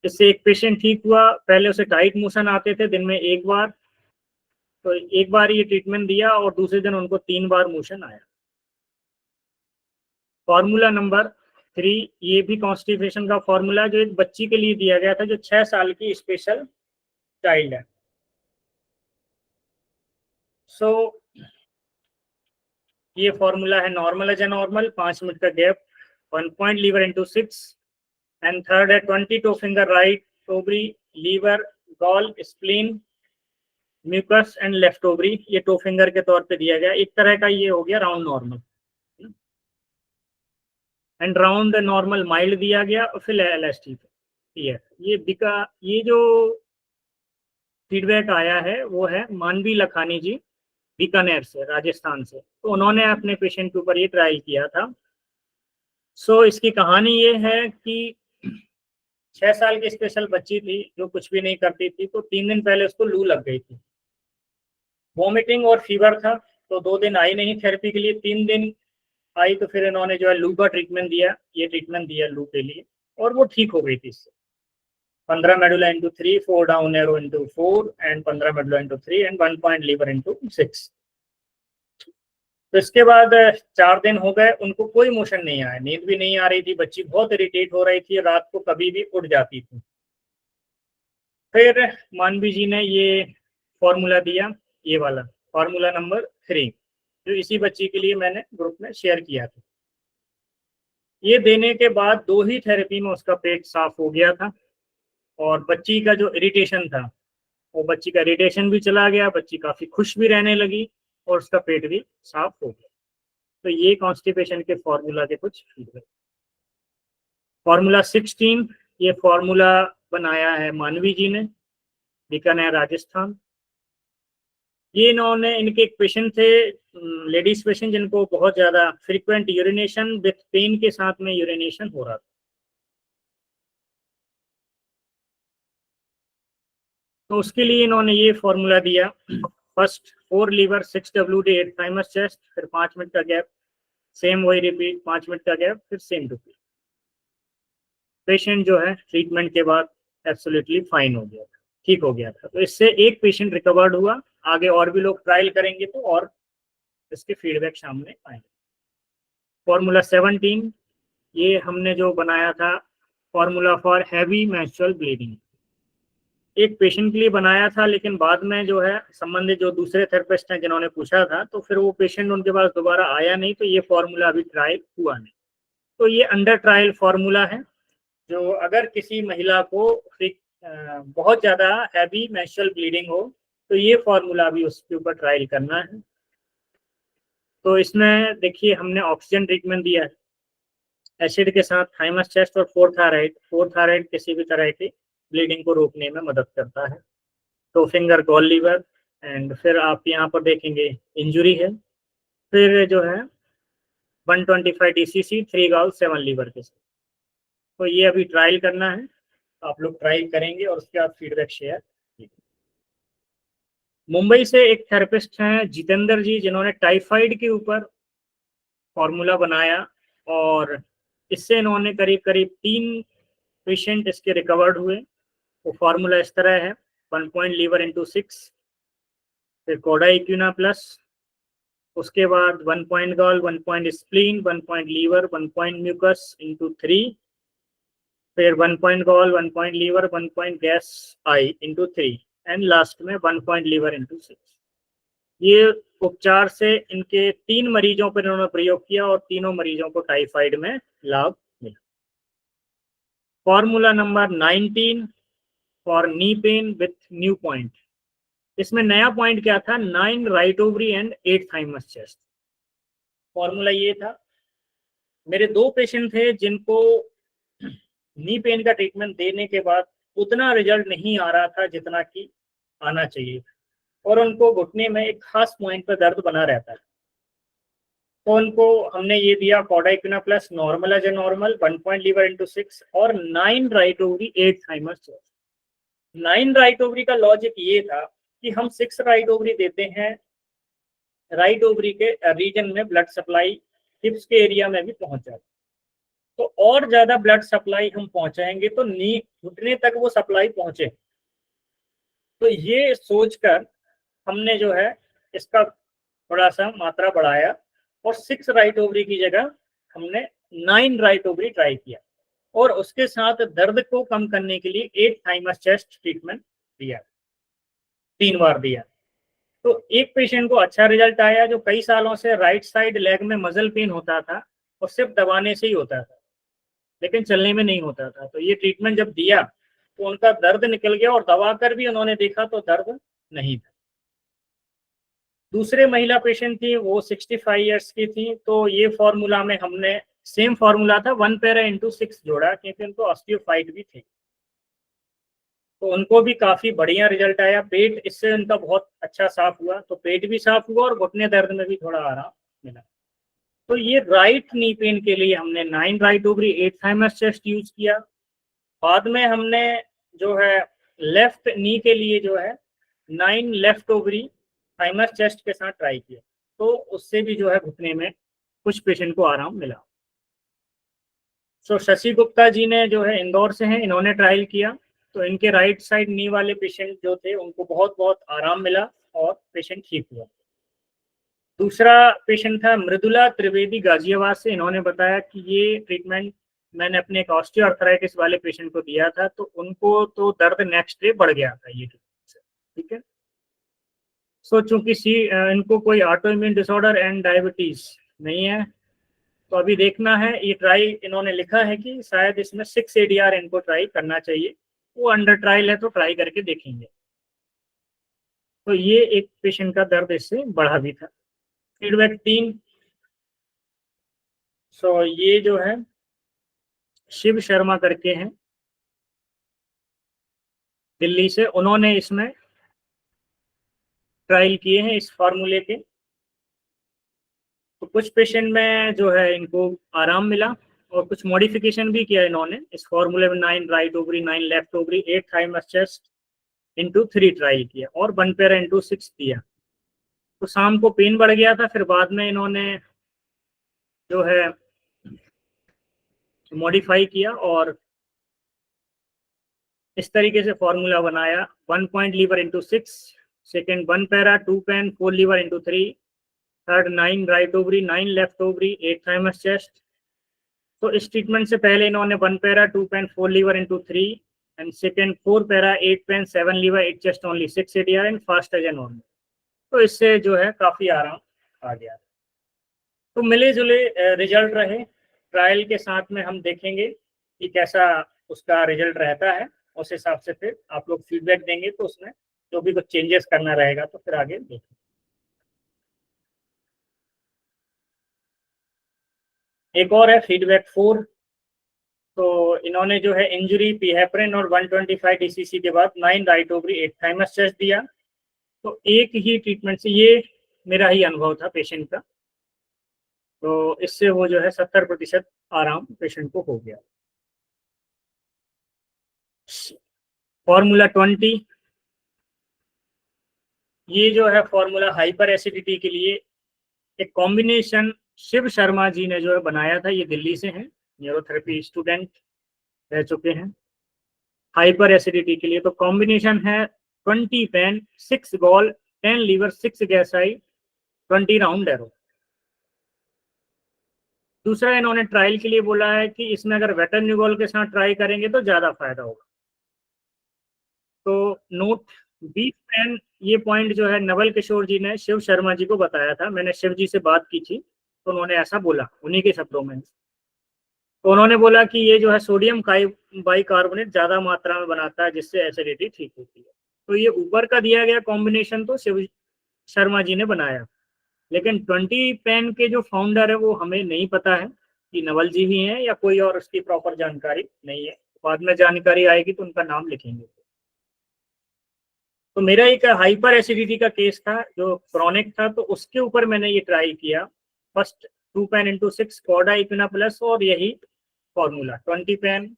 इससे एक पेशेंट ठीक हुआ, पहले उसे टाइट मोशन आते थे दिन में 1 बार, तो 1 बार ये ट्रीटमेंट दिया और दूसरे दिन उनको 3 बार मोशन आया। फॉर्मूला नंबर 3, ये भी कॉन्स्टिपेशन का फॉर्मूला जो एक बच्ची के लिए दिया गया था जो 6 साल की स्पेशल चाइल्ड है। सो ये फॉर्मूला है normal as a normal, 5 minute का gap, 1 point liver into 6, and third है 20 two finger right ovary, liver, gall, spleen, mucus and left ovary, ये 2 फिंगर के तौर पे दिया गया। एक तरह का ये हो गया round normal, and round normal mild दिया गया, और फिर एलएसटी ये बिका। ये जो फीडबैक आया है वो है मानवी लखानी जी, बीकानेर से, राजस्थान से। तो उन्होंने अपने पेशेंट के ऊपर ये ट्रायल किया था। सो इसकी कहानी ये है कि 6 साल की स्पेशल बच्ची थी जो कुछ भी नहीं करती थी, तो 3 दिन पहले उसको लू लग गई थी, वॉमिटिंग और फीवर था, तो 2 दिन आई नहीं थेरेपी के लिए, 3 दिन आई, तो फिर इन्होंने जो है लू का ट्रीटमेंट दिया, ये ट्रीटमेंट दिया लू के लिए, और वो ठीक हो गई थी इससे। 15 medulla into 3, 4 down arrow into 4, and 15 medulla into 3, and 1 point liver into 6। तो इसके बाद 4 दिन हो गए, उनको कोई मोशन नहीं आया, नींद भी नहीं आ रही थी, बच्ची बहुत इरिटेट हो रही थी, रात को कभी भी उठ जाती थी। फिर मानवी जी ने ये फॉर्मूला दिया, ये वाला फॉर्मूला नंबर 3, जो इसी बच्ची के लिए मैंने ग्रुप में शेयर किया था। ये देने के बाद 2 ही थेरेपी में उसका पेट साफ हो गया था, और बच्ची का जो इरिटेशन था, वो बच्ची का इरिटेशन भी चला गया, बच्ची काफी खुश भी रहने लगी, और उसका पेट भी साफ हो गया। तो ये कॉन्स्टिपेशन के फॉर्मूला के कुछ फीडबैक। फॉर्मूला 16, ये फॉर्मूला बनाया है मानवी जी ने, बीकानेर राजस्थान। ये इन्होंने, इनके एक पेशेंट थे, लेडीज पेशेंट, जिनको बहुत ज्यादा फ्रीक्वेंट यूरिनेशन विथ पेन के साथ में यूरिनेशन हो रहा था। तो उसके लिए इन्होंने ये फॉर्मूला दिया, first 4 liver 6 WD 8 thymus chest, फिर 5 मिनट का गैप, सेम वही रिपीट, 5 मिनट का गैप, फिर सेम रिपीट। पेशेंट जो है ट्रीटमेंट के बाद एब्सोल्युटली फाइन हो गया था, ठीक हो गया था। तो इससे एक पेशेंट रिकवर्ड हुआ, आगे और भी लोग ट्रायल करेंगे तो और इसके फीडबैक सामने आएंगे। फॉर्मूला 17, ये हमने जो बनाया था formula for heavy menstrual bleeding, एक पेशेंट के लिए बनाया था, लेकिन बाद में जो है संबंधित जो दूसरे थेरेपिस्ट हैं जिन्होंने पूछा था, तो फिर वो पेशेंट उनके पास दोबारा आया नहीं, तो ये फॉर्मूला अभी ट्रायल हुआ नहीं। तो ये अंडर ट्रायल फॉर्मूला है, जो अगर किसी महिला को बहुत ज्यादा हैवी मेंस्ट्रुअल ब्लीडिंग हो, तो ये फॉर्मूला भी उसके ऊपर ट्रायल करना है। तो इसमें देखिए हमने ऑक्सीजन ट्रीटमेंट दिया है एसिड के साथ, थाइमस चेस्ट और 4 थायराइड किसी भी तरह की ब्लीडिंग को रोकने में मदद करता है। तो फिंगर गॉल लीवर, एंड फिर आप यहाँ पर देखेंगे इंजुरी है, फिर जो है 125 DCC, 3 गाउल 7 लीवर के साथ। तो ये अभी ट्रायल करना है, आप लोग ट्रायल करेंगे और उसके बाद फीडबैक शेयर। मुंबई से एक थेरेपिस्ट हैं जितेंद्र जी, जिन्होंने टाइफाइड के ऊपर फॉर्मूला बनाया, और इससे इन्होंने करीब करीब 3 पेशेंट इसके रिकवर्ड हुए। वो फॉर्मूला इस तरह है, 1 पॉइंट लीवर इंटू 6, फिर कोडा इक्विना प्लस, उसके बाद 1 point gall, 1 point spleen, 1 point liver, 1 point mucus into 3, फिर 1 point gall, 1 point liver, 1 point gas eye into 3, and last में 1 पॉइंट लीवर इंटू 6। ये उपचार से इनके 3 मरीजों पर इन्होंने प्रयोग किया, और तीनों मरीजों को टाइफाइड में लाभ मिला। Formula number 19 for knee pain with new point, इसमें नया पॉइंट क्या था, 9 right ovary and 8 thymus chest. Formula ये था, मेरे 2 पेशेंट थे जिनको नी पेन का ट्रीटमेंट देने के बाद उतना रिजल्ट नहीं आ रहा था जितना कि आना चाहिए, और उनको घुटने में एक खास पॉइंट पर दर्द बना रहता है। तो उनको हमने ये दिया cauda equina plus, normal as a normal, 1 point liver into 6, और 9 right ovary 8 thymus chest. 9 right ovary का लॉजिक ये था कि हम 6 राइट ओवरी देते हैं, राइट ओवरी के रीजन में ब्लड सप्लाई हिप्स के एरिया में भी पहुंच जाती, तो और ज्यादा ब्लड सप्लाई हम पहुंचाएंगे तो नी घुटने तक वो सप्लाई पहुंचे। तो ये सोचकर हमने जो है इसका थोड़ा सा मात्रा बढ़ाया, और 6 राइट ओवरी की जगह हमने 9 राइट ओवरी ट्राई किया और उसके साथ दर्द को कम करने के लिए 8 थाइमस चेस्ट ट्रीटमेंट दिया, 3 बार दिया। तो एक पेशेंट को अच्छा रिजल्ट आया जो कई सालों से राइट साइड लेग में मसल पेन होता था और सिर्फ दबाने से ही होता था, लेकिन चलने में नहीं होता था। तो ये ट्रीटमेंट जब दिया तो उनका दर्द निकल गया और दबा कर भी उन्होंने देखा तो दर्द नहीं था। दूसरे महिला पेशेंट थी, वो 65 ईयर्स की थी। तो ये फॉर्मूला में हमने सेम फॉर्मूला था 1 पैरा इंटू 6 जोड़ा, क्योंकि उनको ऑस्टियोफाइट भी थी। तो उनको भी काफी बढ़िया रिजल्ट आया, पेट इससे उनका बहुत अच्छा साफ हुआ। तो पेट भी साफ हुआ और घुटने दर्द में भी थोड़ा आराम मिला। तो ये राइट नी पेन के लिए हमने 9 right ovary 8 thymus chest use किया। बाद में हमने जो है लेफ्ट नी के लिए जो है 9 लेफ्ट ओवरी थाइमस चेस्ट के साथ ट्राई किया। तो उससे भी जो है घुटने में कुछ पेशेंट को आराम मिला। शशि गुप्ता जी ने जो है इंदौर से हैं, इन्होंने ट्रायल किया। तो इनके राइट साइड नी वाले पेशेंट जो थे उनको बहुत बहुत आराम मिला और पेशेंट ठीक हुआ। दूसरा पेशेंट था मृदुला त्रिवेदी गाजियाबाद से, इन्होंने बताया कि ये ट्रीटमेंट मैंने अपने एक ऑस्टियोआर्थराइटिस वाले पेशेंट को दिया था, तो उनको तो दर्द नेक्स्ट डे बढ़ गया था ये, ठीक है। सो चूंकि इनको कोई auto immune disorder and diabetes नहीं है, तो अभी देखना है। ये ट्राई इन्होंने लिखा है कि शायद इसमें 6 ADR इनको ट्राई करना चाहिए, वो अंडर ट्रायल है तो ट्राई करके देखेंगे। तो ये एक पेशेंट का दर्द इससे बढ़ा भी था। फीडबैक 3। सो ये जो है शिव शर्मा करके हैं दिल्ली से, उन्होंने इसमें ट्रायल किए हैं इस फार्मूले के। तो कुछ पेशेंट में जो है इनको आराम मिला और कुछ मॉडिफिकेशन भी किया इन्होंने इस फार्मूले में। 9 right ovary 9 left ovary 8 thymus chest into 3 trial किया और 1 पैरा इंटू 6 दिया। तो शाम को पेन बढ़ गया था, फिर बाद में इन्होंने जो है मॉडिफाई किया और इस तरीके से फॉर्मूला बनाया। 1 point liver into 6, second 1 para 2 pain 4 liver into 3, third 9 right ovary 9 left ovary 8 thymus chest. तो इस ट्रीटमेंट से पहले इन्होंने 1 para 2 pain 4 liver into 3 and second 4 para 8 pain 7 liver 8 chest only 6 ADR and fast as normal. तो इससे जो है काफी आराम आ गया। तो मिले जुले रिजल्ट रहे। ट्रायल के साथ में हम देखेंगे कि कैसा उसका रिजल्ट रहता है, उस हिसाब से फिर आप लोग फीडबैक देंगे, तो उसमें जो भी कुछ चेंजेस करना रहेगा तो फिर आगे देखेंगे। एक और है फीडबैक 4। तो इन्होंने जो है इंजरी पीहेपरिन और 125 DCC के बाद 9 राइट ओवरी 8 थाइमस चेस्ट दिया। तो एक ही ट्रीटमेंट से, ये मेरा ही अनुभव था पेशेंट का, तो इससे वो जो है 70% आराम पेशेंट को हो गया। फॉर्मूला 20, ये जो है फॉर्मूला हाइपर एसिडिटी के लिए एक कॉम्बिनेशन शिव शर्मा जी ने जो है बनाया था। ये दिल्ली से हैं, न्यूरोथेरेपी स्टूडेंट रह चुके हैं। हाइपर एसिडिटी के लिए तो कॉम्बिनेशन है 20 पेन 6 बॉल 10 लीवर 6 गैसाई 20 राउंड एरो। दूसरा इन्होंने ट्रायल के लिए बोला है कि इसमें अगर वेटरनिगोल के साथ ट्राई करेंगे तो ज्यादा फायदा होगा। तो नोट 20 पेन, ये पॉइंट जो है नवल किशोर जी ने शिव शर्मा जी को बताया था। मैंने शिव जी से बात की थी तो उन्होंने ऐसा बोला उन्हीं के शब्दों में। तो उन्होंने बोला कि ये जो है सोडियम बाइकार्बोनेट ज्यादा मात्रा में बनाता है, जिससे एसिडिटी ठीक होती है। तो ये ऊपर का दिया गया कॉम्बिनेशन तो शिव शर्मा जी ने बनाया, लेकिन 20 पेन के जो फाउंडर है वो हमें नहीं पता है कि नवल जी ही हैं या कोई और, उसकी प्रॉपर जानकारी नहीं है। बाद में जानकारी आएगी तो उनका नाम लिखेंगे। तो मेरा एक हाइपर एसिडिटी का केस था जो क्रॉनिक था, तो उसके ऊपर मैंने ये ट्राई किया। First 2 pain into 6 cauda equina plus और यही फॉर्मूला 20 पेन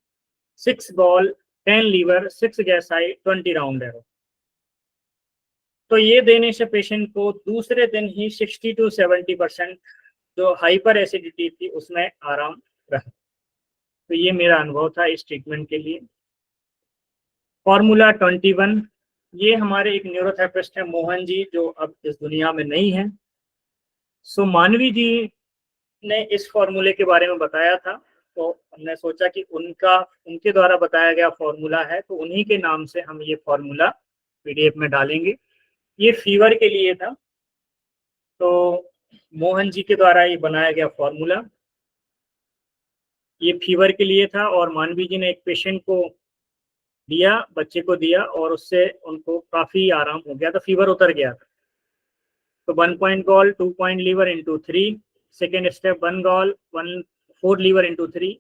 6 बॉल 10 लीवर 6 गैसाई 20 राउंड एरो। तो ये देने से पेशेंट को दूसरे दिन ही 60 to 70% जो हाइपर एसिडिटी थी उसमें आराम रहा। तो ये मेरा अनुभव था इस ट्रीटमेंट के लिए। फॉर्मूला 21, ये हमारे एक न्यूरोथेरेपिस्ट है मोहन जी, जो अब इस दुनिया में नहीं है। सो मानवी जी ने इस फॉर्मूले के बारे में बताया था, तो हमने सोचा कि उनके द्वारा बताया गया फॉर्मूला है, तो उन्हीं के नाम से हम ये फॉर्मूला पीडीएफ में डालेंगे। ये फीवर के लिए था, तो मोहन जी के द्वारा ये बनाया गया फॉर्मूला ये फीवर के लिए था, और मानवी जी ने एक पेशेंट को दिया, बच्चे को दिया, और उससे उनको काफी आराम हो गया था, फीवर उतर गया था। तो 1 point gall 2 point liver into 3, second step 1 gall 4 liver into 3,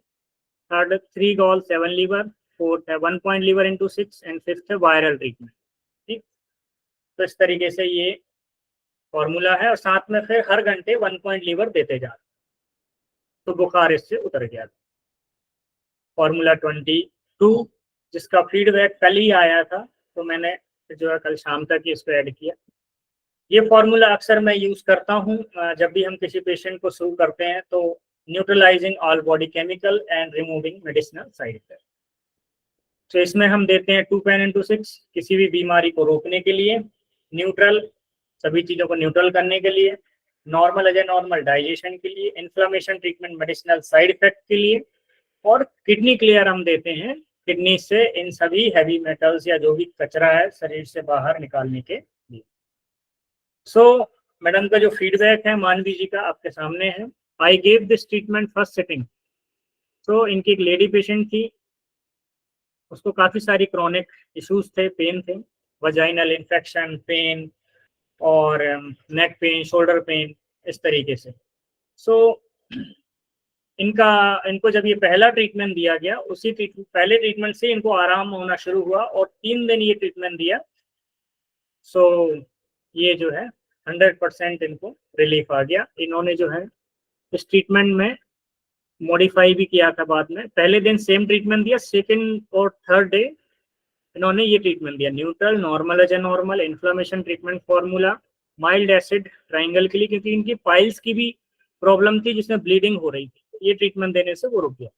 third 3 gall 7 liver, fourth है 1 point liver into 6, and fifth है वायरल ट्रीटमेंट। ठीक, तो इस तरीके से ये फॉर्मूला है, और साथ में फिर हर घंटे 1 पॉइंट लीवर देते जा, तो बुखार इससे उतर गया। फॉर्मूला 22 जिसका फीडबैक कल ही आया था, तो मैंने जो है कल शाम तक ही इसको ऐड किया। ये फॉर्मूला अक्सर मैं यूज करता हूँ जब भी हम किसी पेशेंट को शुरू करते हैं, तो neutralising all body chemical and removing medicinal side effect. तो इसमें हम देते हैं 2 पेन इंटू 6 किसी भी बीमारी को रोकने के लिए, न्यूट्रल सभी चीजों को न्यूट्रल करने के लिए, normal as a normal digestion के लिए, inflammation treatment medicinal side effect के लिए, और किडनी क्लियर हम देते हैं किडनी से इन सभी हैवी मेटल्स या जो भी कचरा है शरीर से बाहर निकालने के लिए। सो मैडम का जो फीडबैक है मानवी जी का आपके सामने है। I gave this treatment first sitting. तो इनकी एक लेडी पेशेंट थी, उसको काफी सारी क्रॉनिक इश्यूज थे, पेन थे, वजाइनल इन्फेक्शन, पेन, और नेक पेन, शोल्डर पेन, इस तरीके से। सो इनको जब ये पहला ट्रीटमेंट दिया गया, उसी पहले ट्रीटमेंट से इनको आराम होना शुरू हुआ, और 3 दिन ये ट्रीटमेंट दिया। सो ये जो है 100% इनको रिलीफ आ गया। इन्होंने जो है इस ट्रीटमेंट में मॉडिफाई भी किया था बाद में। पहले दिन सेम ट्रीटमेंट दिया, सेकेंड और थर्ड डे इन्होंने ये ट्रीटमेंट दिया, neutral, normal as a normal, inflammation treatment formula, mild acid triangle के लिए, क्योंकि इनकी पाइल्स की भी प्रॉब्लम थी जिसमें ब्लीडिंग हो रही थी, ये ट्रीटमेंट देने से वो रुक गया।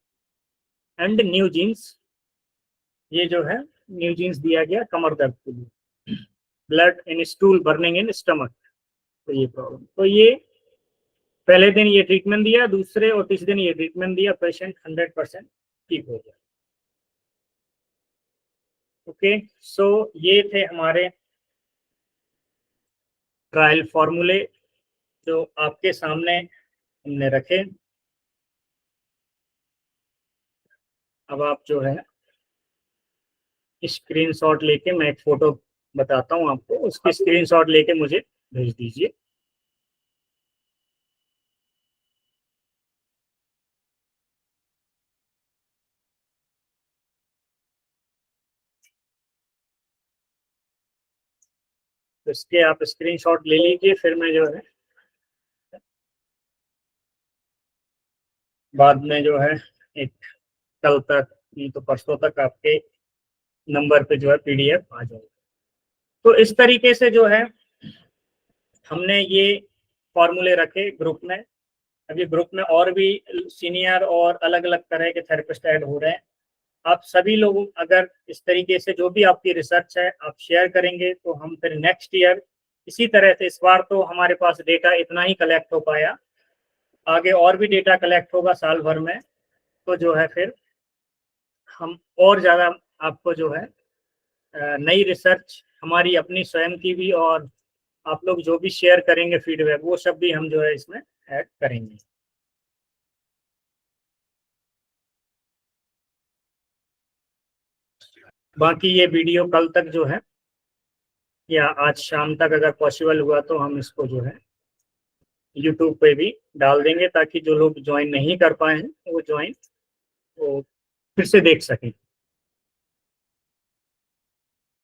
एंड न्यू जीन्स, ये जो है न्यू जीन्स दिया गया कमर दर्द के लिए। Blood in stool burning in stomach, तो ये प्रॉब्लम, तो ये पहले दिन ये ट्रीटमेंट दिया, दूसरे और तीसरे दिन ये ट्रीटमेंट दिया, पेशेंट 100% ठीक हो गया। ओके, सो ये थे हमारे ट्रायल फॉर्मूले जो आपके सामने हमने रखे। अब आप जो है स्क्रीनशॉट लेके, मैं एक फोटो बताता हूँ आपको, उसकी स्क्रीनशॉट लेके मुझे भेज दीजिए। तो इसके आप स्क्रीनशॉट ले लीजिए, फिर मैं जो है बाद में जो है एक कल तक नहीं तो परसों तक आपके नंबर पे जो है पीडीएफ आ जाएगा। तो इस तरीके से जो है हमने ये फॉर्मूले रखे ग्रुप में। अभी ग्रुप में और भी सीनियर और अलग अलग तरह के थेरेपिस्ट ऐड हो रहे हैं। आप सभी लोग अगर इस तरीके से जो भी आपकी रिसर्च है आप शेयर करेंगे, तो हम फिर नेक्स्ट ईयर इसी तरह से, इस बार तो हमारे पास डेटा इतना ही कलेक्ट हो पाया, आगे और भी डेटा कलेक्ट होगा साल भर में, तो जो है फिर हम और ज़्यादा आपको जो है नई रिसर्च हमारी अपनी स्वयं की भी, और आप लोग जो भी शेयर करेंगे फीडबैक, वो सब भी हम जो है इसमें ऐड करेंगे। बाकी ये वीडियो कल तक जो है या आज शाम तक अगर पॉसिबल हुआ तो हम इसको जो है यूट्यूब पे भी डाल देंगे, ताकि जो लोग ज्वाइन नहीं कर पाए हैं वो ज्वाइन वो फिर से देख सकें।